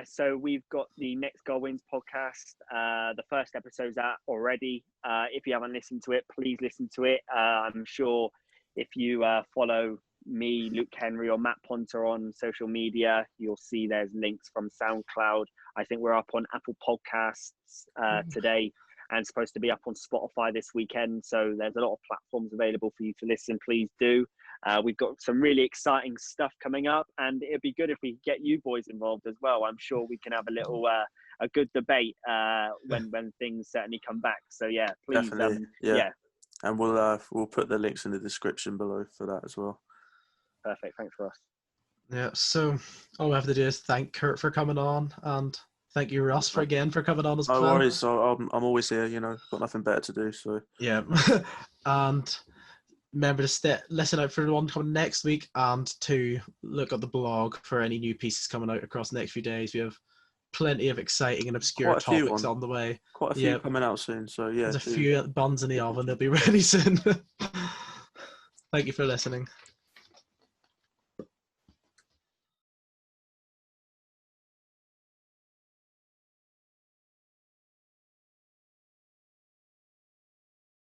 So we've got the Next Goal Wins podcast. The first episode's out already. If you haven't listened to it, please listen to it. I'm sure if you follow me, Luke Henry, or Matt Ponter on social media, you'll see there's links from SoundCloud. I think we're up on Apple Podcasts today and supposed to be up on Spotify this weekend. So there's a lot of platforms available for you to listen. Please do. We've got some really exciting stuff coming up, and it'd be good if we get you boys involved as well. I'm sure we can have a little a good debate when things certainly come back. So yeah, please. Definitely. And we'll put the links in the description below for that as well. Perfect. Thanks for us. Yeah. So all we have to do is thank Kurt for coming on, and thank you, Russ, for coming on as well. No worries. I'm always here. Got nothing better to do. So yeah. And remember to listen out for the one coming next week, and to look at the blog for any new pieces coming out across the next few days. We have plenty of exciting and obscure Quite a few topics on the way. Quite a few coming out soon. So yeah, there's a few buns in the oven. They'll be ready soon. Thank you for listening.